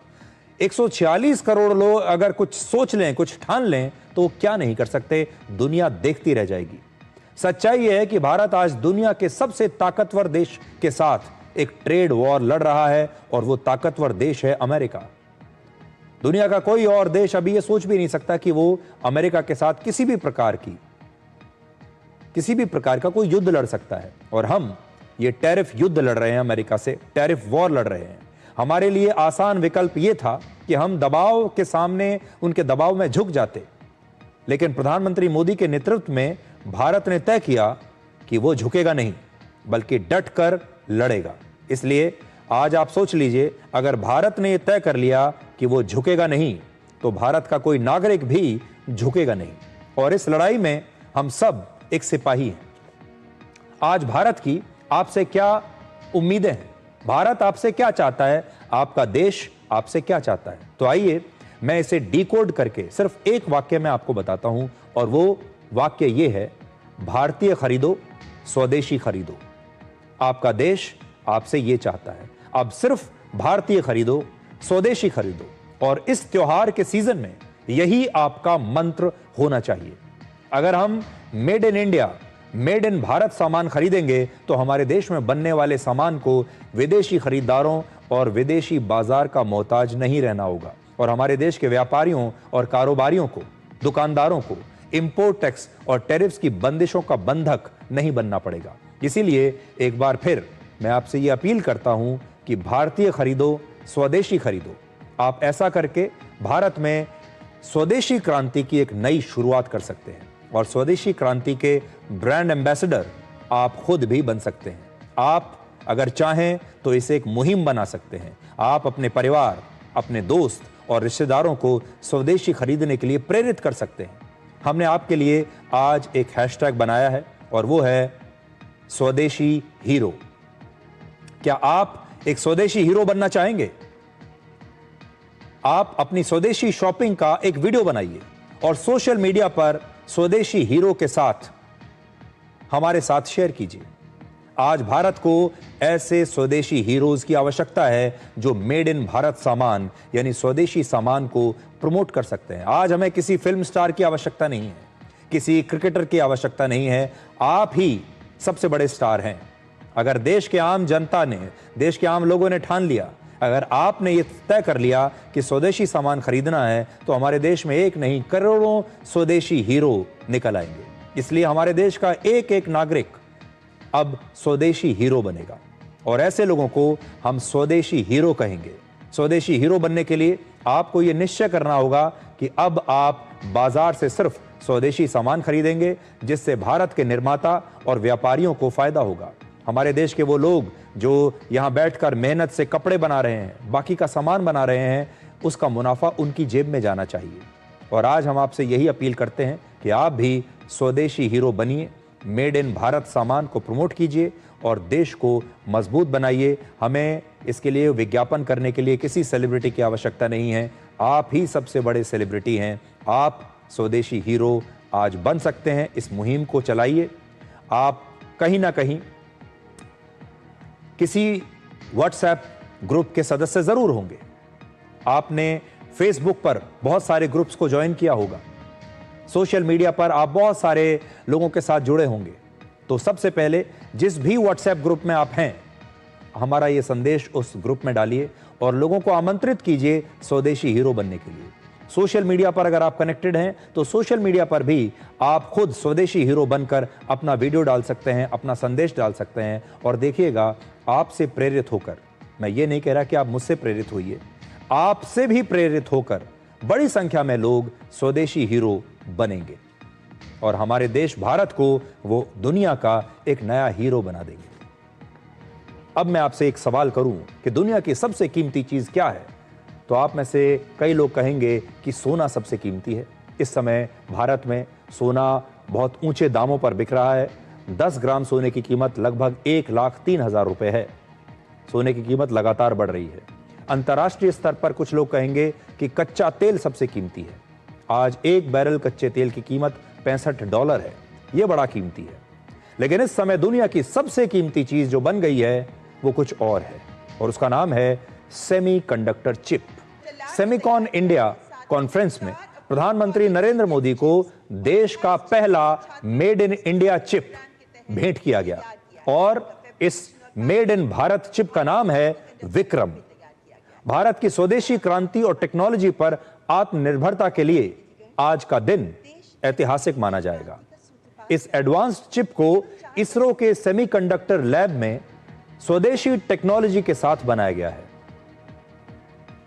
146 करोड़ लोग अगर कुछ सोच लें, कुछ ठान लें तो क्या नहीं कर सकते। दुनिया देखती रह जाएगी। सच्चाई यह है कि भारत आज दुनिया के सबसे ताकतवर देश के साथ एक ट्रेड वॉर लड़ रहा है और वो ताकतवर देश है अमेरिका। दुनिया का कोई और देश अभी ये सोच भी नहीं सकता कि वो अमेरिका के साथ किसी भी प्रकार का कोई युद्ध लड़ सकता है। और हम ये टैरिफ युद्ध लड़ रहे हैं, अमेरिका से टैरिफ वॉर लड़ रहे हैं। हमारे लिए आसान विकल्प ये था कि हम दबाव के सामने उनके दबाव में झुक जाते, लेकिन प्रधानमंत्री मोदी के नेतृत्व में भारत ने तय किया कि वो झुकेगा नहीं बल्कि डट कर लड़ेगा। इसलिए आज आप सोच लीजिए, अगर भारत ने यह तय कर लिया कि वो झुकेगा नहीं तो भारत का कोई नागरिक भी झुकेगा नहीं। और इस लड़ाई में हम सब एक सिपाही हैं। आज भारत की आपसे क्या उम्मीदें हैं, भारत आपसे क्या चाहता है, आपका देश आपसे क्या चाहता है। तो आइए मैं इसे डिकोड करके सिर्फ एक वाक्य में आपको बताता हूं, और वो वाक्य ये है, भारतीय खरीदो, स्वदेशी खरीदो। आपका देश आपसे ये चाहता है, अब सिर्फ भारतीय खरीदो, स्वदेशी खरीदो। और इस त्योहार के सीजन में यही आपका मंत्र होना चाहिए। अगर हम made in India, made in Bharat सामान खरीदेंगे तो हमारे देश में बनने वाले सामान को विदेशी खरीदारों और विदेशी बाजार का मोहताज नहीं रहना होगा। और हमारे देश के व्यापारियों और कारोबारियों को, दुकानदारों को इंपोर्ट टैक्स और टैरिफ्स की बंदिशों का बंधक नहीं बनना पड़ेगा। इसीलिए एक बार फिर मैं आपसे यह अपील करता हूं कि भारतीय खरीदो, स्वदेशी खरीदो। आप ऐसा करके भारत में स्वदेशी क्रांति की एक नई शुरुआत कर सकते हैं और स्वदेशी क्रांति के ब्रांड एम्बेसडर आप खुद भी बन सकते हैं। आप अगर चाहें तो इसे एक मुहिम बना सकते हैं। आप अपने परिवार, अपने दोस्त और रिश्तेदारों को स्वदेशी खरीदने के लिए प्रेरित कर सकते हैं। हमने आपके लिए आज एक हैशटैग बनाया है और वो है स्वदेशी हीरो। क्या आप एक स्वदेशी हीरो बनना चाहेंगे? आप अपनी स्वदेशी शॉपिंग का एक वीडियो बनाइए और सोशल मीडिया पर स्वदेशी हीरो के साथ हमारे साथ शेयर कीजिए। आज भारत को ऐसे स्वदेशी हीरोज की आवश्यकता है जो मेड इन भारत सामान यानी स्वदेशी सामान को प्रमोट कर सकते हैं। आज हमें किसी फिल्म स्टार की आवश्यकता नहीं है, किसी क्रिकेटर की आवश्यकता नहीं है। आप ही सबसे बड़े स्टार हैं। अगर देश के आम जनता ने, देश के आम लोगों ने ठान लिया, अगर आपने ये तय कर लिया कि स्वदेशी सामान खरीदना है तो हमारे देश में एक नहीं करोड़ों स्वदेशी हीरो निकल आएंगे। इसलिए हमारे देश का एक एक नागरिक अब स्वदेशी हीरो बनेगा और ऐसे लोगों को हम स्वदेशी हीरो कहेंगे। स्वदेशी हीरो बनने के लिए आपको यह निश्चय करना होगा कि अब आप बाजार से सिर्फ स्वदेशी सामान खरीदेंगे जिससे भारत के निर्माता और व्यापारियों को फायदा होगा। हमारे देश के वो लोग जो यहां बैठकर मेहनत से कपड़े बना रहे हैं, बाकी का सामान बना रहे हैं, उसका मुनाफा उनकी जेब में जाना चाहिए। और आज हम आपसे यही अपील करते हैं कि आप भी स्वदेशी हीरो बनिए, मेड इन भारत सामान को प्रमोट कीजिए और देश को मजबूत बनाइए। हमें इसके लिए विज्ञापन करने के लिए किसी सेलिब्रिटी की आवश्यकता नहीं है। आप ही सबसे बड़े सेलिब्रिटी हैं। आप स्वदेशी हीरो आज बन सकते हैं। इस मुहिम को चलाइए। आप कहीं ना कहीं किसी व्हाट्सएप ग्रुप के सदस्य जरूर होंगे। आपने फेसबुक पर बहुत सारे ग्रुप्स को ज्वाइन किया होगा। सोशल मीडिया पर आप बहुत सारे लोगों के साथ जुड़े होंगे। तो सबसे पहले जिस भी व्हाट्सएप ग्रुप में आप हैं, हमारा यह संदेश उस ग्रुप में डालिए और लोगों को आमंत्रित कीजिए स्वदेशी हीरो बनने के लिए। सोशल मीडिया पर अगर आप कनेक्टेड हैं तो सोशल मीडिया पर भी आप खुद स्वदेशी हीरो बनकर अपना वीडियो डाल सकते हैं, अपना संदेश डाल सकते हैं। और देखिएगा, आपसे प्रेरित होकर, मैं ये नहीं कह रहा कि आप मुझसे प्रेरित होइए, आपसे भी प्रेरित होकर बड़ी संख्या में लोग स्वदेशी हीरो बनेंगे और हमारे देश भारत को वो दुनिया का एक नया हीरो बना देंगे। अब मैं आपसे एक सवाल करूं कि दुनिया की सबसे कीमती चीज क्या है, तो आप में से कई लोग कहेंगे कि सोना सबसे कीमती है। इस समय भारत में सोना बहुत ऊंचे दामों पर बिक रहा है। 10 ग्राम सोने की कीमत लगभग 1,03,000 रुपए है। सोने की कीमत लगातार बढ़ रही है। अंतर्राष्ट्रीय स्तर पर कुछ लोग कहेंगे कि कच्चा तेल सबसे कीमती है। आज एक बैरल कच्चे तेल की कीमत $65 है। यह बड़ा कीमती है। लेकिन इस समय दुनिया की सबसे कीमती चीज जो बन गई है वो कुछ और है और उसका नाम है semiconductor chip. Semicon India conference में प्रधानमंत्री नरेंद्र मोदी को देश का पहला मेड इन इंडिया चिप भेंट किया गया और इस मेड इन भारत चिप का नाम है विक्रम। भारत की स्वदेशी क्रांति और टेक्नोलॉजी पर आत्मनिर्भरता के लिए आज का दिन ऐतिहासिक माना जाएगा। इस एडवांस्ड चिप को इसरो के सेमीकंडक्टर लैब में स्वदेशी टेक्नोलॉजी के साथ बनाया गया है।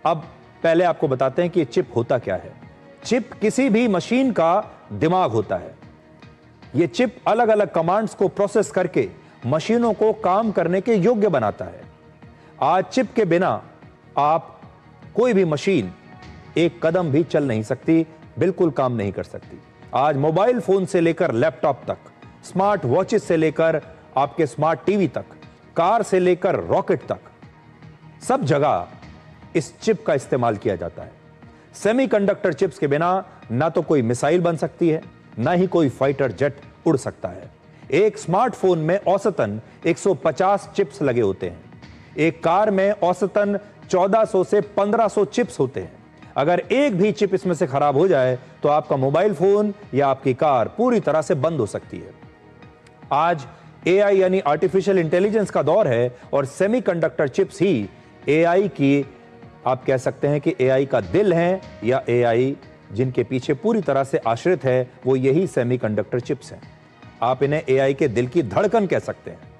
अब पहले आपको बताते हैं कि यह चिप होता क्या है। चिप किसी भी मशीन का दिमाग होता है। यह चिप अलग अलग कमांड्स को प्रोसेस करके मशीनों को काम करने के योग्य बनाता है। आज चिप के बिना आप कोई भी मशीन एक कदम भी चल नहीं सकती, बिल्कुल काम नहीं कर सकती। आज मोबाइल फोन से लेकर लैपटॉप तक, स्मार्ट वॉचेस से लेकर आपके स्मार्ट टीवी तक, कार से लेकर रॉकेट तक, सब जगह इस चिप का इस्तेमाल किया जाता है। सेमीकंडक्टर चिप्स के बिना ना तो कोई मिसाइल बन सकती है, ना ही कोई फाइटर जेट उड़ सकता है। एक स्मार्टफोन में औसतन 150 चिप्स लगे होते हैं। एक कार में औसतन 1400 से 1500 चिप्स होते हैं। अगर एक भी चिप इसमें से खराब हो जाए तो आपका मोबाइल फोन या आपकी कार पूरी तरह से बंद हो सकती है। आज एआई यानी आर्टिफिशियल इंटेलिजेंस का दौर है और सेमीकंडक्टर चिप्स ही एआई की, आप कह सकते हैं कि एआई का दिल है, या एआई जिनके पीछे पूरी तरह से आश्रित है वो यही सेमीकंडक्टर चिप्स हैं। आप इन्हें एआई के दिल की धड़कन कह सकते हैं।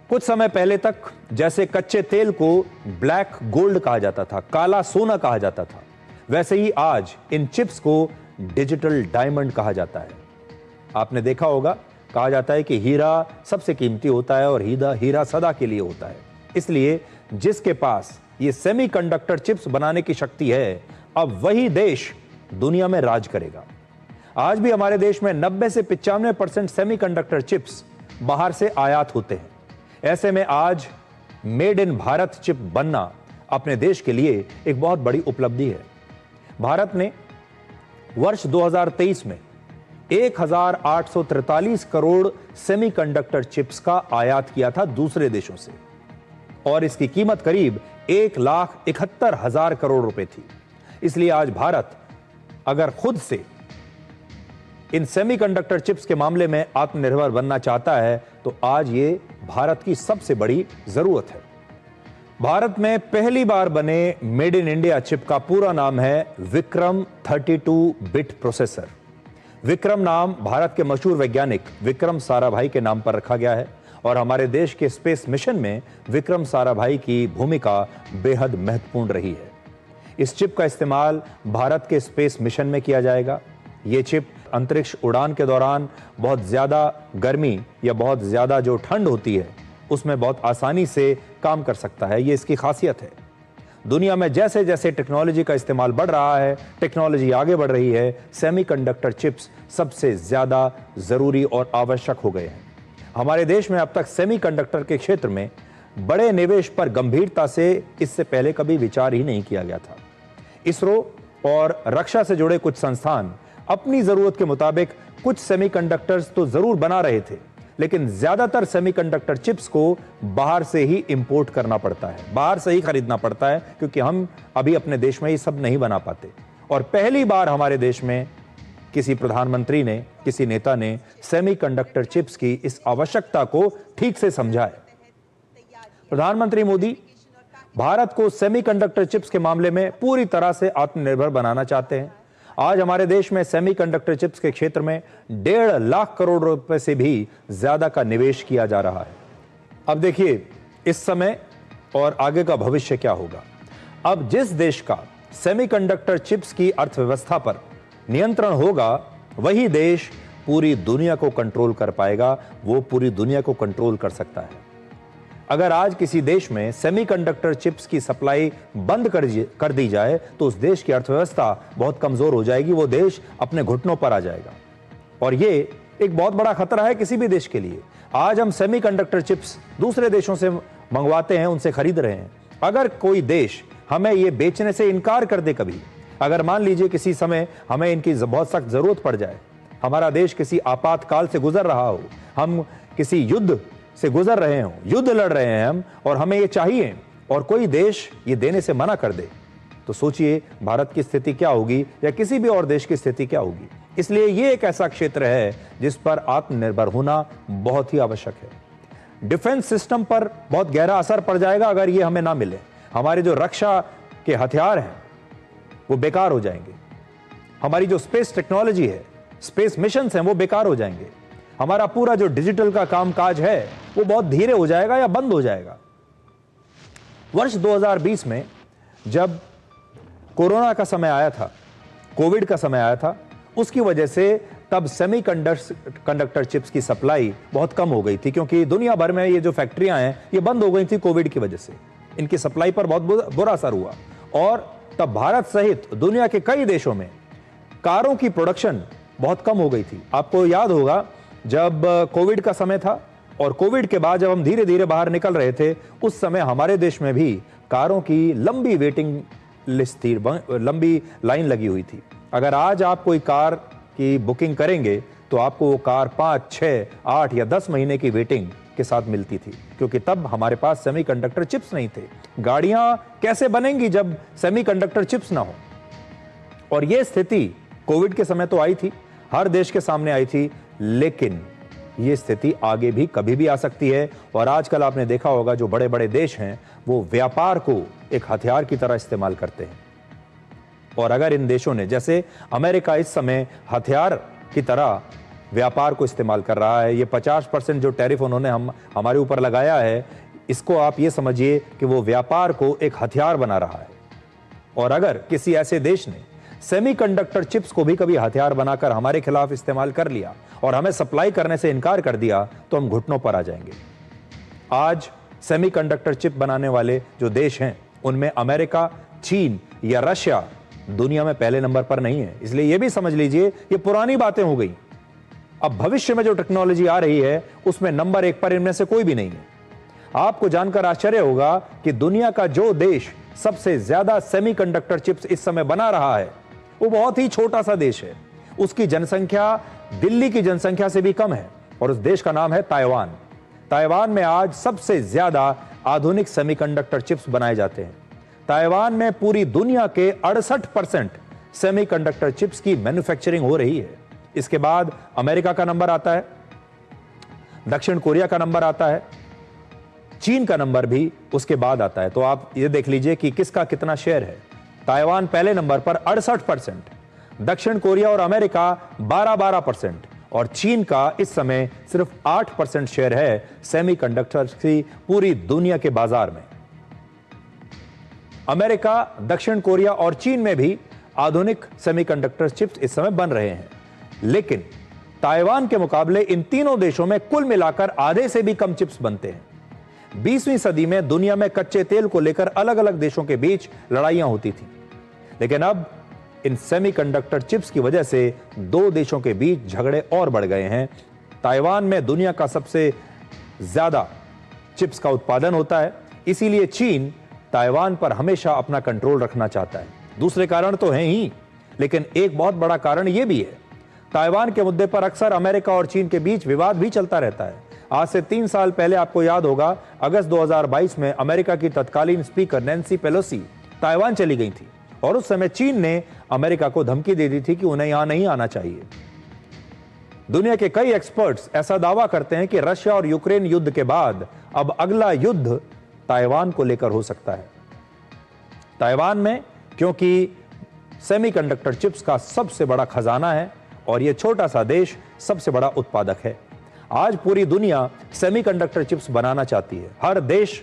कुछ समय पहले तक जैसे कच्चे तेल को ब्लैक गोल्ड कहा जाता था, काला सोना कहा जाता था, वैसे ही आज इन चिप्स को डिजिटल डायमंड कहा जाता है। आपने देखा होगा, कहा जाता है कि हीरा सबसे कीमती होता है और हीरा सदा के लिए होता है। इसलिए जिसके पास ये सेमीकंडक्टर चिप्स बनाने की शक्ति है, अब वही देश दुनिया में राज करेगा। आज भी हमारे देश में 90 से 95% सेमीकंडक्टर चिप्स बाहर से आयात होते हैं। ऐसे में आज मेड इन भारत चिप बनना अपने देश के लिए एक बहुत बड़ी उपलब्धि है। भारत ने वर्ष 2023 में 1843 करोड़ सेमीकंडक्टर चिप्स का आयात किया था दूसरे देशों से और इसकी कीमत करीब 1,71,000 करोड़ रुपए थी। इसलिए आज भारत अगर खुद से इन सेमीकंडक्टर चिप्स के मामले में आत्मनिर्भर बनना चाहता है तो आज ये भारत की सबसे बड़ी जरूरत है। भारत में पहली बार बने मेड इन इंडिया चिप का पूरा नाम है विक्रम 32 बिट प्रोसेसर। विक्रम नाम भारत के मशहूर वैज्ञानिक विक्रम साराभाई के नाम पर रखा गया है और हमारे देश के स्पेस मिशन में विक्रम साराभाई की भूमिका बेहद महत्वपूर्ण रही है। इस चिप का इस्तेमाल भारत के स्पेस मिशन में किया जाएगा। ये चिप अंतरिक्ष उड़ान के दौरान बहुत ज्यादा गर्मी या बहुत ज्यादा जो ठंड होती है उसमें बहुत आसानी से काम कर सकता है। ये इसकी खासियत है। दुनिया में जैसे जैसे टेक्नोलॉजी का इस्तेमाल बढ़ रहा है, टेक्नोलॉजी आगे बढ़ रही है, सेमीकंडक्टर चिप्स सबसे ज्यादा जरूरी और आवश्यक हो गए हैं। हमारे देश में अब तक सेमीकंडक्टर के क्षेत्र में बड़े निवेश पर गंभीरता से इससे पहले कभी विचार ही नहीं किया गया था। इसरो और रक्षा से जुड़े कुछ संस्थान अपनी जरूरत के मुताबिक कुछ सेमीकंडक्टर्स तो जरूर बना रहे थे, लेकिन ज्यादातर सेमीकंडक्टर चिप्स को बाहर से ही इंपोर्ट करना पड़ता है, बाहर से ही खरीदना पड़ता है, क्योंकि हम अभी अपने देश में ये सब नहीं बना पाते। और पहली बार हमारे देश में किसी प्रधानमंत्री ने, किसी नेता ने सेमीकंडक्टर चिप्स की इस आवश्यकता को ठीक से समझा है। प्रधानमंत्री मोदी भारत को सेमीकंडक्टर चिप्स के मामले में पूरी तरह से आत्मनिर्भर बनाना चाहते हैं। आज हमारे देश में सेमीकंडक्टर चिप्स के क्षेत्र में 1.5 लाख करोड़ रुपए से भी ज्यादा का निवेश किया जा रहा है। अब देखिए इस समय और आगे का भविष्य क्या होगा। अब जिस देश का सेमीकंडक्टर चिप्स की अर्थव्यवस्था पर नियंत्रण होगा, वही देश पूरी दुनिया को कंट्रोल कर पाएगा, वो पूरी दुनिया को कंट्रोल कर सकता है। अगर आज किसी देश में सेमीकंडक्टर चिप्स की सप्लाई बंद कर दी जाए तो उस देश की अर्थव्यवस्था बहुत कमजोर हो जाएगी, वो देश अपने घुटनों पर आ जाएगा। और ये एक बहुत बड़ा खतरा है किसी भी देश के लिए। आज हम सेमीकंडक्टर चिप्स दूसरे देशों से मंगवाते हैं, उनसे खरीद रहे हैं। अगर कोई देश हमें ये बेचने से इनकार कर दे कभी, अगर मान लीजिए किसी समय हमें इनकी बहुत सख्त जरूरत पड़ जाए, हमारा देश किसी आपातकाल से गुजर रहा हो, हम किसी युद्ध से गुजर रहे हो, युद्ध लड़ रहे हैं हम, और हमें ये चाहिए और कोई देश ये देने से मना कर दे, तो सोचिए भारत की स्थिति क्या होगी या किसी भी और देश की स्थिति क्या होगी। इसलिए ये एक ऐसा क्षेत्र है जिस पर आत्मनिर्भर होना बहुत ही आवश्यक है। डिफेंस सिस्टम पर बहुत गहरा असर पड़ जाएगा अगर ये हमें ना मिले। हमारे जो रक्षा के हथियार हैं वो बेकार हो जाएंगे। हमारी जो स्पेस टेक्नोलॉजी है, स्पेस मिशंस हैं, वो बेकार हो जाएंगे। हमारा पूरा जो डिजिटल का कामकाज है वो बहुत धीरे हो जाएगा या बंद हो जाएगा। वर्ष 2020 में जब कोरोना का समय आया था, कोविड का समय आया था, उसकी वजह से तब सेमीकंडक्टर चिप्स की सप्लाई बहुत कम हो गई थी, क्योंकि दुनिया भर में ये जो फैक्ट्रियां हैं ये बंद हो गई थी कोविड की वजह से। इनकी सप्लाई पर बहुत बुरा असर हुआ और तब भारत सहित दुनिया के कई देशों में कारों की प्रोडक्शन बहुत कम हो गई थी। आपको याद होगा जब कोविड का समय था और कोविड के बाद जब हम धीरे धीरे बाहर निकल रहे थे, उस समय हमारे देश में भी कारों की लंबी वेटिंग लिस्ट थी, लंबी लाइन लगी हुई थी। अगर आज आप कोई कार की बुकिंग करेंगे तो आपको वो कार 5, 6, 8 या 10 महीने की वेटिंग के साथ मिलती थी, क्योंकि तब हमारे पास सेमीकंडक्टर चिप्स नहीं थे। गाड़ियां कैसे बनेंगी जब सेमीकंडक्टर चिप्स ना हो। और यह स्थिति कोविड के समय तो आई थी, हर देश के सामने आई थी, लेकिन यह स्थिति आगे भी कभी भी आ सकती है। और आजकल आपने देखा होगा जो बड़े बड़े देश हैं वो व्यापार को एक हथियार की तरह इस्तेमाल करते हैं। और अगर इन देशों ने, जैसे अमेरिका इस समय हथियार की तरह व्यापार को इस्तेमाल कर रहा है, ये 50% जो टैरिफ उन्होंने हमारे ऊपर लगाया है, इसको आप ये समझिए कि वो व्यापार को एक हथियार बना रहा है। और अगर किसी ऐसे देश ने सेमीकंडक्टर चिप्स को भी कभी हथियार बनाकर हमारे खिलाफ इस्तेमाल कर लिया और हमें सप्लाई करने से इनकार कर दिया तो हम घुटनों पर आ जाएंगे। आज सेमीकंडक्टर चिप बनाने वाले जो देश हैं उनमें अमेरिका, चीन या रशिया दुनिया में पहले नंबर पर नहीं है। इसलिए यह भी समझ लीजिए ये पुरानी बातें हो गई। अब भविष्य में जो टेक्नोलॉजी आ रही है उसमें नंबर 1 पर इनमें से कोई भी नहीं है। आपको जानकर आश्चर्य होगा कि दुनिया का जो देश सबसे ज्यादा सेमीकंडक्टर चिप्स इस समय बना रहा है वो बहुत ही छोटा सा देश है। उसकी जनसंख्या दिल्ली की जनसंख्या से भी कम है और उस देश का नाम है ताइवान। ताइवान में आज सबसे ज्यादा आधुनिक सेमीकंडक्टर चिप्स बनाए जाते हैं। ताइवान में पूरी दुनिया के 68% सेमीकंडक्टर चिप्स की मैन्युफैक्चरिंग हो रही है। इसके बाद अमेरिका का नंबर आता है, दक्षिण कोरिया का नंबर आता है, चीन का नंबर भी उसके बाद आता है। तो आप ये देख लीजिए कि किसका कितना शेयर है। ताइवान पहले नंबर पर 68%, दक्षिण कोरिया और अमेरिका 12% और चीन का इस समय सिर्फ 8% शेयर है सेमीकंडक्टर्स की पूरी दुनिया के बाजार में। अमेरिका, दक्षिण कोरिया और चीन में भी आधुनिक सेमीकंडक्टर चिप्स इस समय बन रहे हैं, लेकिन ताइवान के मुकाबले इन तीनों देशों में कुल मिलाकर आधे से भी कम चिप्स बनते हैं। 20वीं सदी में दुनिया में कच्चे तेल को लेकर अलग अलग देशों के बीच लड़ाइयां होती थीं, लेकिन अब इन सेमीकंडक्टर चिप्स की वजह से दो देशों के बीच झगड़े और बढ़ गए हैं। ताइवान में दुनिया का सबसे ज्यादा चिप्स का उत्पादन होता है, इसीलिए चीन ताइवान पर हमेशा अपना कंट्रोल रखना चाहता है। दूसरे कारण तो हैं ही, लेकिन एक बहुत बड़ा कारण यह भी है, ताइवान के मुद्दे पर अक्सर अमेरिका और चीन के बीच विवाद भी चलता रहता है। आज से 3 साल पहले आपको याद होगा, अगस्त 2022 में अमेरिका की तत्कालीन स्पीकर नैन्सी पेलोसी ताइवान चली गई थी और उस समय चीन ने अमेरिका को धमकी दे दी थी कि उन्हें यहां नहीं आना चाहिए। दुनिया के कई एक्सपर्ट्स ऐसा दावा करते हैं कि रशिया और यूक्रेन युद्ध के बाद अब अगला युद्ध ताइवान को लेकर हो सकता है। ताइवान में क्योंकि सेमीकंडक्टर चिप्स का सबसे बड़ा खजाना है और यह छोटा सा देश सबसे बड़ा उत्पादक है। आज पूरी दुनिया सेमीकंडक्टर चिप्स बनाना चाहती है, हर देश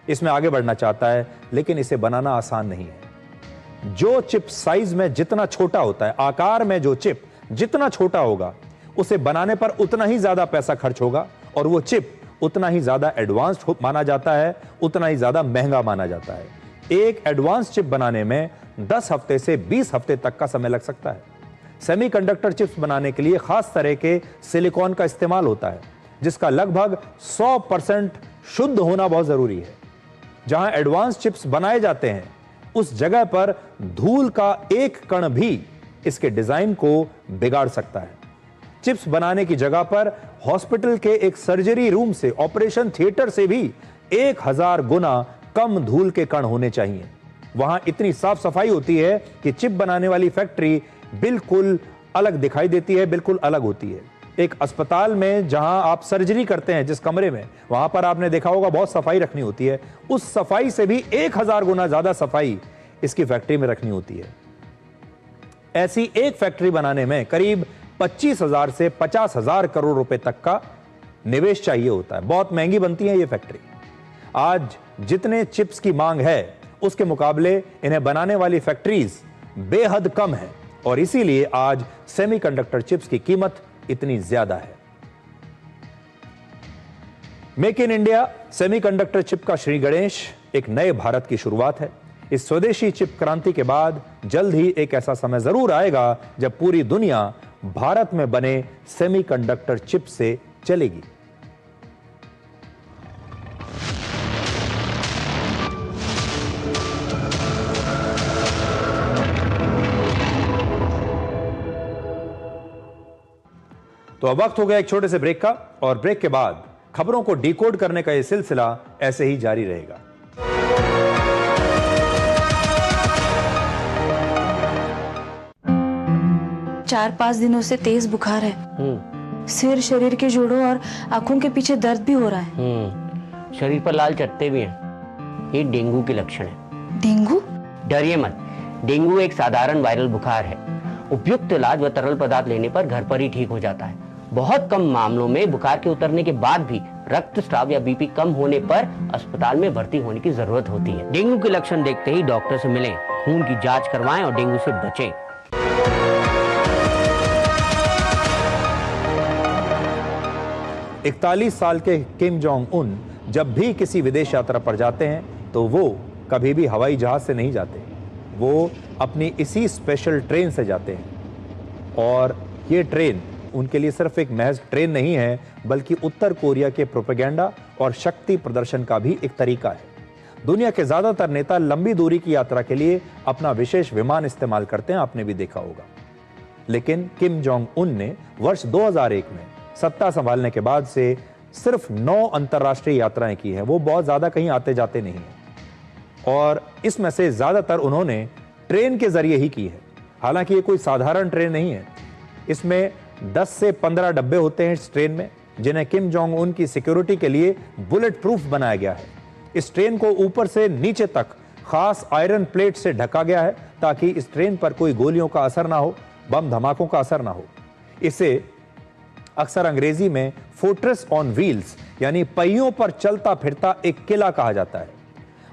इसमें आगे बढ़ना चाहता है, लेकिन इसे बनाना आसान नहीं है। जो चिप साइज में जितना छोटा होता है, आकार में जो चिप जितना छोटा होगा, उसे बनाने पर उतना ही ज्यादा पैसा खर्च होगा और वो चिप उतना ही ज्यादा एडवांस्ड माना जाता है, उतना ही ज्यादा महंगा माना जाता है। एक एडवांस चिप बनाने में 10 हफ्ते से 20 हफ्ते तक का समय लग सकता है। सेमीकंडक्टर चिप्स बनाने के लिए खास तरह के सिलिकॉन का इस्तेमाल होता है, जिसका लगभग 100% शुद्ध होना बहुत जरूरी है। जहां एडवांस चिप्स बनाए जाते हैं, उस जगह पर धूल का एक कण भी इसके डिजाइन को बिगाड़ सकता है। चिप्स बनाने की जगह पर हॉस्पिटल के एक सर्जरी रूम से, ऑपरेशन थिएटर से भी 1000 गुना कम धूल के कण होने चाहिए। वहां इतनी साफ सफाई होती है कि चिप बनाने वाली फैक्ट्री बिल्कुल अलग दिखाई देती है, बिल्कुल अलग होती है। एक अस्पताल में जहां आप सर्जरी करते हैं, जिस कमरे में, वहां पर आपने देखा होगा बहुत सफाई रखनी होती है। उस सफाई से भी 1000 गुना ज्यादा सफाई इसकी फैक्ट्री में रखनी होती है। ऐसी एक फैक्ट्री बनाने में करीब 25,000 से 50,000 करोड़ रुपए तक का निवेश चाहिए होता है। बहुत महंगी बनती है ये फैक्ट्री। आज जितने चिप्स की मांग है, उसके मुकाबले इन्हें बनाने वाली फैक्ट्रीज बेहद कम है और इसीलिए आज सेमीकंडक्टर चिप्स की कीमत इतनी ज्यादा है। Make in India semiconductor chip का श्री गणेश एक नए भारत की शुरुआत है। इस स्वदेशी चिप क्रांति के बाद जल्द ही एक ऐसा समय जरूर आएगा जब पूरी दुनिया भारत में बने सेमीकंडक्टर चिप से चलेगी। तो अब वक्त हो गया एक छोटे से ब्रेक का, और ब्रेक के बाद खबरों को डिकोड करने का यह सिलसिला ऐसे ही जारी रहेगा। चार 5 दिनों से तेज बुखार है। सिर, शरीर के जोड़ों और आंखों के पीछे दर्द भी हो रहा है। शरीर पर लाल चट्टे भी हैं। ये डेंगू के लक्षण है। डेंगू? डरिए मत, डेंगू एक साधारण वायरल बुखार है। उपयुक्त इलाज व तरल पदार्थ लेने पर घर पर ही ठीक हो जाता है। बहुत कम मामलों में बुखार के उतरने के बाद भी रक्तस्राव या बीपी कम होने पर अस्पताल में भर्ती होने की जरूरत होती है। डेंगू के लक्षण देखते ही डॉक्टर से मिलें, खून की जांच करवाएं और डेंगू से बचें। इकतालीस साल के किम जोंग उन जब भी किसी विदेश यात्रा पर जाते हैं तो वो कभी भी हवाई जहाज से नहीं जाते, वो अपनी इसी स्पेशल ट्रेन से जाते हैं। और ये ट्रेन उनके लिए सिर्फ एक महज ट्रेन नहीं है, बल्कि उत्तर कोरिया के प्रोपेगेंडा और शक्ति प्रदर्शन का भी एक तरीका है। दुनिया के ज्यादातर नेता लंबी दूरी की यात्रा के लिए अपना विशेष विमान इस्तेमाल करते हैं, आपने भी देखा होगा। लेकिन किम जोंग उन ने वर्ष 2001 में सत्ता संभालने के बाद से सिर्फ 9 अंतर्राष्ट्रीय यात्राएं की हैं। वो बहुत ज्यादा कहीं आते जाते नहीं हैं और इसमें से ज्यादातर उन्होंने ट्रेन के जरिए ही की है। हालांकि ये कोई साधारण ट्रेन नहीं है, इसमें 10 से 15 डब्बे होते हैं इस ट्रेन में, जिन्हें किम जोंग उन की सिक्योरिटी के लिए बुलेट प्रूफ बनाया गया है। इस ट्रेन को ऊपर से नीचे तक खास आयरन प्लेट से ढका गया है ताकि इस ट्रेन पर कोई गोलियों का असर ना हो, बम धमाकों का असर ना हो। इसे अक्सर अंग्रेजी में फोर्ट्रेस ऑन व्हील्स यानी पहियों पर चलता फिरता एक किला कहा जाता है।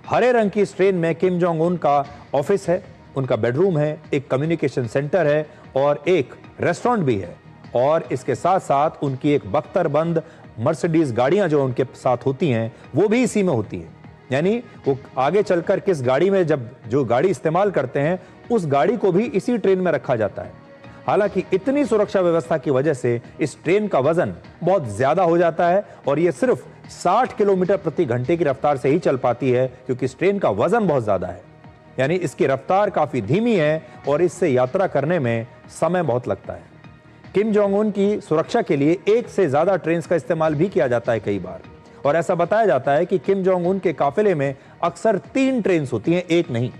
हरे रंग की इस ट्रेन में किम जोंग उन का ऑफिस है, उनका बेडरूम है, एक कम्युनिकेशन सेंटर है और एक रेस्टोरेंट भी है। और इसके साथ साथ उनकी एक बख्तरबंद मर्सिडीज गाड़ियां जो उनके साथ होती हैं वो भी इसी में होती हैं। यानी वो आगे चलकर किस गाड़ी में जब जो गाड़ी इस्तेमाल करते हैं उस गाड़ी को भी इसी ट्रेन में रखा जाता है। हालांकि इतनी सुरक्षा व्यवस्था की वजह से इस ट्रेन का वजन बहुत ज्यादा हो जाता है और ये सिर्फ 60 किलोमीटर प्रति घंटे की रफ्तार से ही चल पाती है, क्योंकि इस ट्रेन का वजन बहुत ज्यादा है। यानी इसकी रफ्तार काफी धीमी है और इससे यात्रा करने में समय बहुत लगता है। किम जोंग उन की सुरक्षा के लिए एक से ज्यादा ट्रेन का इस्तेमाल भी किया जाता है कई बार, और ऐसा बताया जाता है कि किम जोंग उन के काफिले में अक्सर 3 ट्रेन होती हैं, एक नहीं।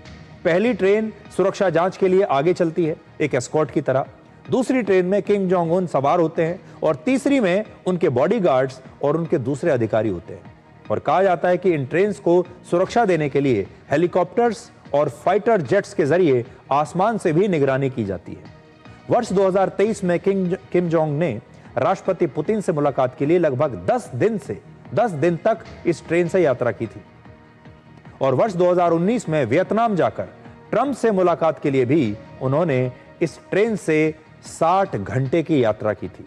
पहली ट्रेन सुरक्षा जांच के लिए आगे चलती है एक एस्कॉर्ट की तरह, दूसरी ट्रेन में किम जोंग उन सवार होते हैं और तीसरी में उनके बॉडीगार्ड्स और उनके दूसरे अधिकारी होते हैं। और कहा जाता है कि इन ट्रेन को सुरक्षा देने के लिए हेलीकॉप्टर्स और फाइटर जेट्स के जरिए आसमान से भी निगरानी की जाती है। वर्ष 2023 में किम जोंग ने राष्ट्रपति पुतिन से मुलाकात के लिए लगभग 10 दिन तक इस ट्रेन से यात्रा की थी। और वर्ष 2019 में वियतनाम जाकर ट्रंप से मुलाकात के लिए भी उन्होंने इस ट्रेन से 60 घंटे की यात्रा की थी।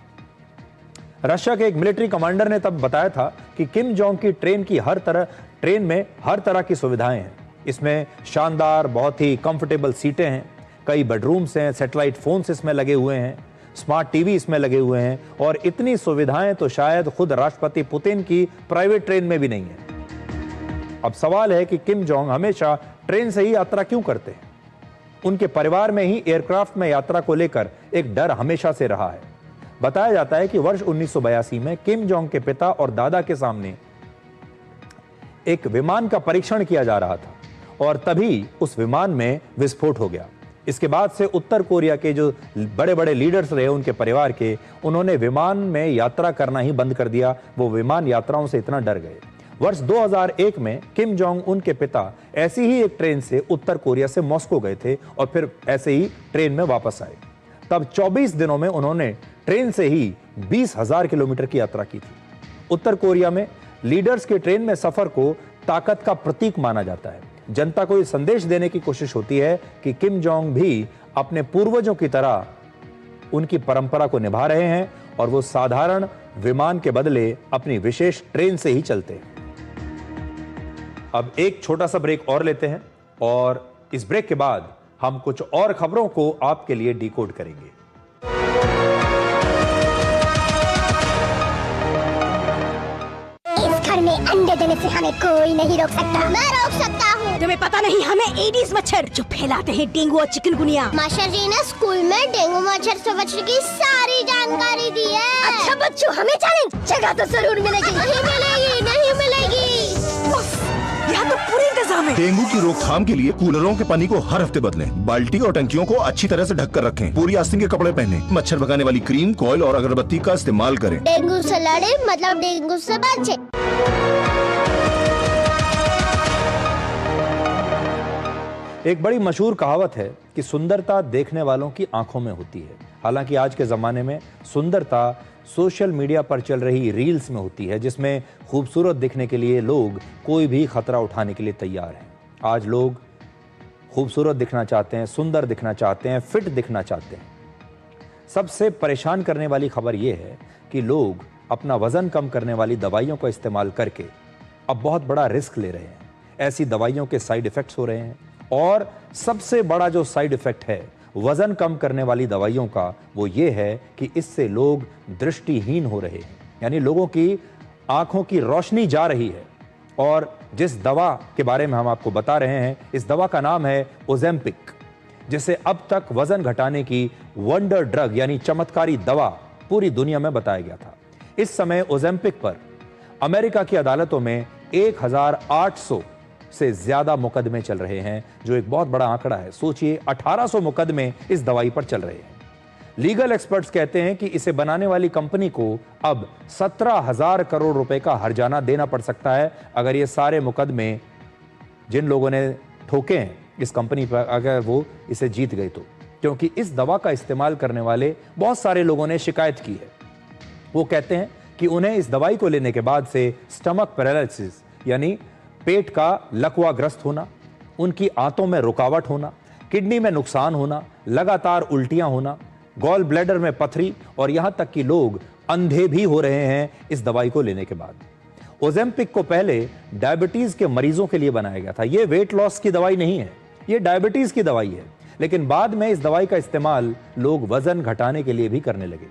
रशिया के एक मिलिट्री कमांडर ने तब बताया था कि किम जोंग की ट्रेन में हर तरह की सुविधाएं हैं। इसमें शानदार बहुत ही कंफर्टेबल सीटें हैं, कई बेडरूम्स हैं, सैटेलाइट फोन्स इसमें लगे हुए हैं, स्मार्ट टीवी इसमें लगे हुए हैं और इतनी सुविधाएं तो शायद खुद राष्ट्रपति पुतिन की प्राइवेट ट्रेन में भी नहीं है। अब सवाल है कि किम जोंग हमेशा ट्रेन से ही यात्रा क्यों करते हैं? उनके परिवार में ही एयरक्राफ्ट में यात्रा को लेकर एक डर हमेशा से रहा है। बताया जाता है कि वर्ष 1982 में किम जोंग के पिता और दादा के सामने एक विमान का परीक्षण किया जा रहा था और तभी उस विमान में विस्फोट हो गया। इसके बाद से उत्तर कोरिया के जो बड़े बड़े लीडर्स रहे उनके परिवार के, उन्होंने विमान में यात्रा करना ही बंद कर दिया। वो विमान यात्राओं से इतना डर गए। वर्ष 2001 में किम जोंग उन के पिता ऐसी ही एक ट्रेन से उत्तर कोरिया से मॉस्को गए थे और फिर ऐसे ही ट्रेन में वापस आए। तब 24 दिनों में उन्होंने ट्रेन से ही 20,000 किलोमीटर की यात्रा की थी। उत्तर कोरिया में लीडर्स के ट्रेन में सफर को ताकत का प्रतीक माना जाता है। जनता को यह संदेश देने की कोशिश होती है कि किम जोंग भी अपने पूर्वजों की तरह उनकी परंपरा को निभा रहे हैं और वो साधारण विमान के बदले अपनी विशेष ट्रेन से ही चलते हैं। अब एक छोटा सा ब्रेक और लेते हैं और इस ब्रेक के बाद हम कुछ और खबरों को आपके लिए डिकोड करेंगे। इस घर में अंडे देने से हमें कोई नहीं रोक सकता। मैं रोक सकता हूँ। तुम्हें पता नहीं हमें एडीज मच्छर जो फैलाते हैं डेंगू और चिकनगुनिया। मास्टर जी ने स्कूल में डेंगू मच्छर से बचने की सारी जानकारी दी है। अच्छा बच्चों, हमें चैलेंज जगह तो जरूर मिलेगी। नहीं मिलेगी, नहीं मिलेगी। यहाँ तो पूरी इंतजाम है। डेंगू की रोकथाम के लिए कूलरों के पानी को हर हफ्ते बदलें। बाल्टी और टंकियों को अच्छी तरह से ढककर रखें। पूरी आस्तीन के कपड़े पहनें। मच्छर भगाने वाली क्रीम, कॉइल और अगरबत्ती का इस्तेमाल करें। डेंगू से लड़े मतलब डेंगू से बचे। एक बड़ी मशहूर कहावत है कि सुंदरता देखने वालों की आंखों में होती है। हालांकि आज के ज़माने में सुंदरता सोशल मीडिया पर चल रही रील्स में होती है, जिसमें खूबसूरत दिखने के लिए लोग कोई भी खतरा उठाने के लिए तैयार हैं। आज लोग खूबसूरत दिखना चाहते हैं, सुंदर दिखना चाहते हैं, फिट दिखना चाहते हैं। सबसे परेशान करने वाली खबर यह है कि लोग अपना वजन कम करने वाली दवाइयों का इस्तेमाल करके अब बहुत बड़ा रिस्क ले रहे हैं। ऐसी दवाइयों के साइड इफेक्ट्स हो रहे हैं और सबसे बड़ा जो साइड इफेक्ट है वजन कम करने वाली दवाइयों का, वो ये है कि इससे लोग दृष्टिहीन हो रहे हैं। यानी लोगों की आंखों की रोशनी जा रही है। और जिस दवा के बारे में हम आपको बता रहे हैं, इस दवा का नाम है ओजेम्पिक, जिसे अब तक वजन घटाने की वंडर ड्रग यानी चमत्कारी दवा पूरी दुनिया में बताया गया था। इस समय ओजेम्पिक पर अमेरिका की अदालतों में 1800 से ज्यादा मुकदमे चल रहे हैं, जो एक बहुत बड़ा आंकड़ा है। सोचिए 1800 मुकदमे इस दवाई पर चल रहे हैं। लीगल एक्सपर्ट्स कहते हैं कि इसे बनाने वाली कंपनी को अब 17,000 करोड़ रुपए का हर्जाना देना पड़ सकता है अगर ये सारे मुकदमे जिन लोगों ने ठोके हैं इस कंपनी पर अगर वो इसे जीत गए तो, क्योंकि इस दवा का इस्तेमाल करने वाले बहुत सारे लोगों ने शिकायत की है। वो कहते हैं कि उन्हें इस दवाई को लेने के बाद से स्टमक पैरालिसिस यानी पेट का लकवाग्रस्त होना, उनकी आंतों में रुकावट होना, किडनी में नुकसान होना, लगातार उल्टियां होना, गॉल ब्लैडर में पथरी और यहां तक कि लोग अंधे भी हो रहे हैं इस दवाई को लेने के बाद। ओजेम्पिक को पहले डायबिटीज के मरीजों के लिए बनाया गया था। यह वेट लॉस की दवाई नहीं है, यह डायबिटीज की दवाई है। लेकिन बाद में इस दवाई का इस्तेमाल लोग वजन घटाने के लिए भी करने लगे।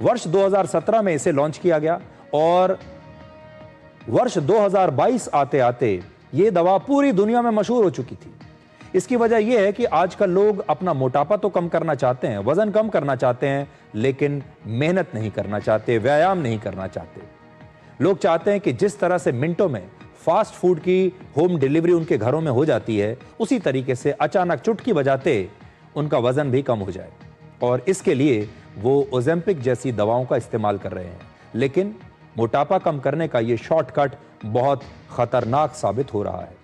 वर्ष 2017 में इसे लॉन्च किया गया और वर्ष 2022 आते आते यह दवा पूरी दुनिया में मशहूर हो चुकी थी। इसकी वजह यह है कि आजकल लोग अपना मोटापा तो कम करना चाहते हैं, वजन कम करना चाहते हैं, लेकिन मेहनत नहीं करना चाहते, व्यायाम नहीं करना चाहते। लोग चाहते हैं कि जिस तरह से मिनटों में फास्ट फूड की होम डिलीवरी उनके घरों में हो जाती है, उसी तरीके से अचानक चुटकी बजाते उनका वजन भी कम हो जाए। और इसके लिए वो ओजेम्पिक जैसी दवाओं का इस्तेमाल कर रहे हैं। लेकिन मोटापा कम करने का ये शॉर्टकट बहुत खतरनाक साबित हो रहा है।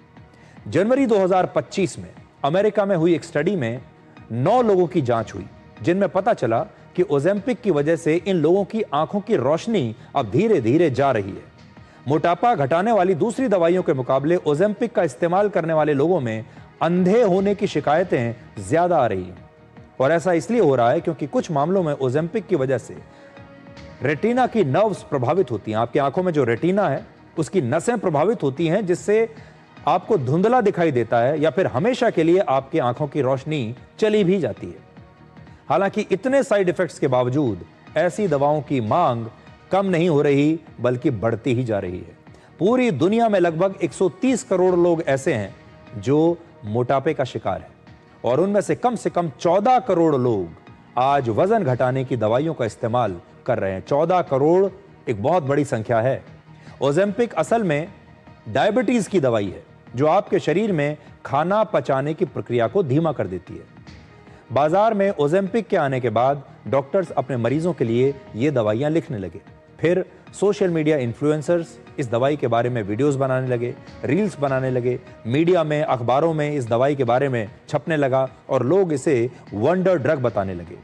जनवरी 2025 में अमेरिका में हुई एक स्टडी में 9 लोगों की जांच हुई, जिनमें पता चला कि ओजेम्पिक की वजह से इन लोगों की आंखों की रोशनी अब धीरे धीरे जा रही है। मोटापा घटाने वाली दूसरी दवाइयों के मुकाबले ओजेम्पिक का इस्तेमाल करने वाले लोगों में अंधे होने की शिकायतें ज्यादा आ रही हैं। और ऐसा इसलिए हो रहा है क्योंकि कुछ मामलों में ओजेम्पिक की वजह से रेटिना की नर्व्स प्रभावित होती हैं। आपकी आंखों में जो रेटिना है उसकी नसें प्रभावित होती हैं, जिससे आपको धुंधला दिखाई देता है या फिर हमेशा के लिए आपकी आंखों की रोशनी चली भी जाती है। हालांकि इतने साइड इफेक्ट्स के बावजूद ऐसी दवाओं की मांग कम नहीं हो रही बल्कि बढ़ती ही जा रही है। पूरी दुनिया में लगभग 130 करोड़ लोग ऐसे हैं जो मोटापे का शिकार हैं और उनमें से कम 14 करोड़ लोग आज वजन घटाने की दवाइयों का इस्तेमाल कर रहे हैं। 14 करोड़ एक बहुत बड़ी संख्या है। ओजेम्पिक असल में डायबिटीज की दवाई है जो आपके शरीर में खाना पचाने की प्रक्रिया को धीमा कर देती है। बाजार में ओजेम्पिक के आने के बाद डॉक्टर्स अपने मरीजों के लिए ये दवाइयां लिखने लगे। फिर सोशल मीडिया इन्फ्लुएंसर्स इस दवाई के बारे में वीडियोस बनाने लगे, रील्स बनाने लगे, मीडिया में, अखबारों में इस दवाई के बारे में छपने लगा और लोग इसे वंडर ड्रग बताने लगे।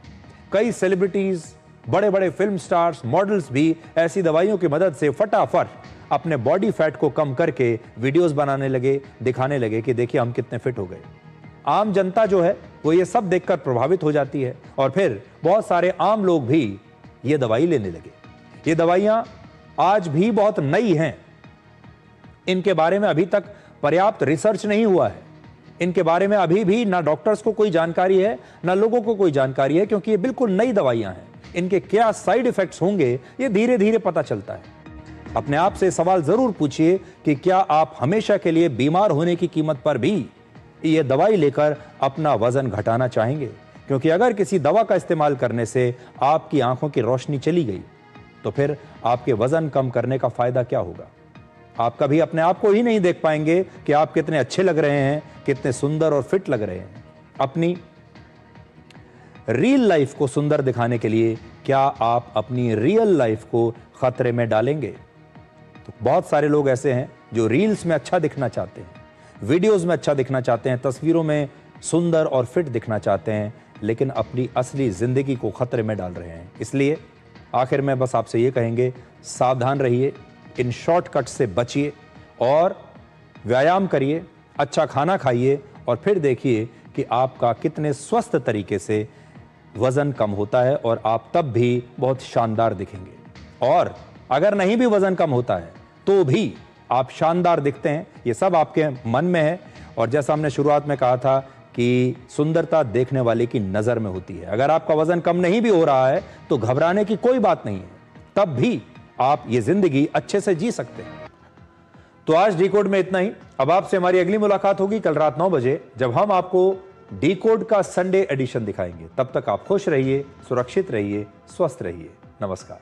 कई सेलिब्रिटीज, बड़े बड़े फिल्म स्टार्स, मॉडल्स भी ऐसी दवाइयों की मदद से फटाफट अपने बॉडी फैट को कम करके वीडियोस बनाने लगे, दिखाने लगे कि देखिए हम कितने फिट हो गए। आम जनता जो है वो ये सब देखकर प्रभावित हो जाती है और फिर बहुत सारे आम लोग भी ये दवाई लेने लगे। ये दवाइयां आज भी बहुत नई हैं, इनके बारे में अभी तक पर्याप्त रिसर्च नहीं हुआ है। इनके बारे में अभी भी ना डॉक्टर्स को कोई जानकारी है ना लोगों को कोई जानकारी है, क्योंकि ये बिल्कुल नई दवाइयां हैं। इनके क्या साइड इफेक्ट्स होंगे ये धीरे धीरे पता चलता है। अपने आप से सवाल जरूर पूछिए कि क्या आप हमेशा के लिए बीमार होने की कीमत पर भी ये दवाई लेकर अपना वजन घटाना चाहेंगे? क्योंकि अगर किसी दवा का इस्तेमाल करने से आपकी आंखों की रोशनी चली गई तो फिर आपके वजन कम करने का फायदा क्या होगा? आप कभी अपने आप को ही नहीं देख पाएंगे कि आप कितने अच्छे लग रहे हैं, कितने सुंदर और फिट लग रहे हैं। अपनी रियल लाइफ को सुंदर दिखाने के लिए क्या आप अपनी रियल लाइफ को खतरे में डालेंगे? तो बहुत सारे लोग ऐसे हैं जो रील्स में अच्छा दिखना चाहते हैं, वीडियोस में अच्छा दिखना चाहते हैं, तस्वीरों में सुंदर और फिट दिखना चाहते हैं, लेकिन अपनी असली जिंदगी को खतरे में डाल रहे हैं। इसलिए आखिर में बस आपसे ये कहेंगे, सावधान रहिए, इन शॉर्टकट से बचिए और व्यायाम करिए, अच्छा खाना खाइए और फिर देखिए कि आपका कितने स्वस्थ तरीके से वजन कम होता है और आप तब भी बहुत शानदार दिखेंगे। और अगर नहीं भी वजन कम होता है तो भी आप शानदार दिखते हैं। ये सब आपके मन में है और जैसा हमने शुरुआत में कहा था कि सुंदरता देखने वाले की नजर में होती है। अगर आपका वजन कम नहीं भी हो रहा है तो घबराने की कोई बात नहीं है, तब भी आप ये जिंदगी अच्छे से जी सकते हैं। तो आज डिकोड में इतना ही। अब आपसे हमारी अगली मुलाकात होगी कल रात 9 बजे, जब हम आपको डिकोड का संडे एडिशन दिखाएंगे। तब तक आप खुश रहिए, सुरक्षित रहिए, स्वस्थ रहिए। नमस्कार।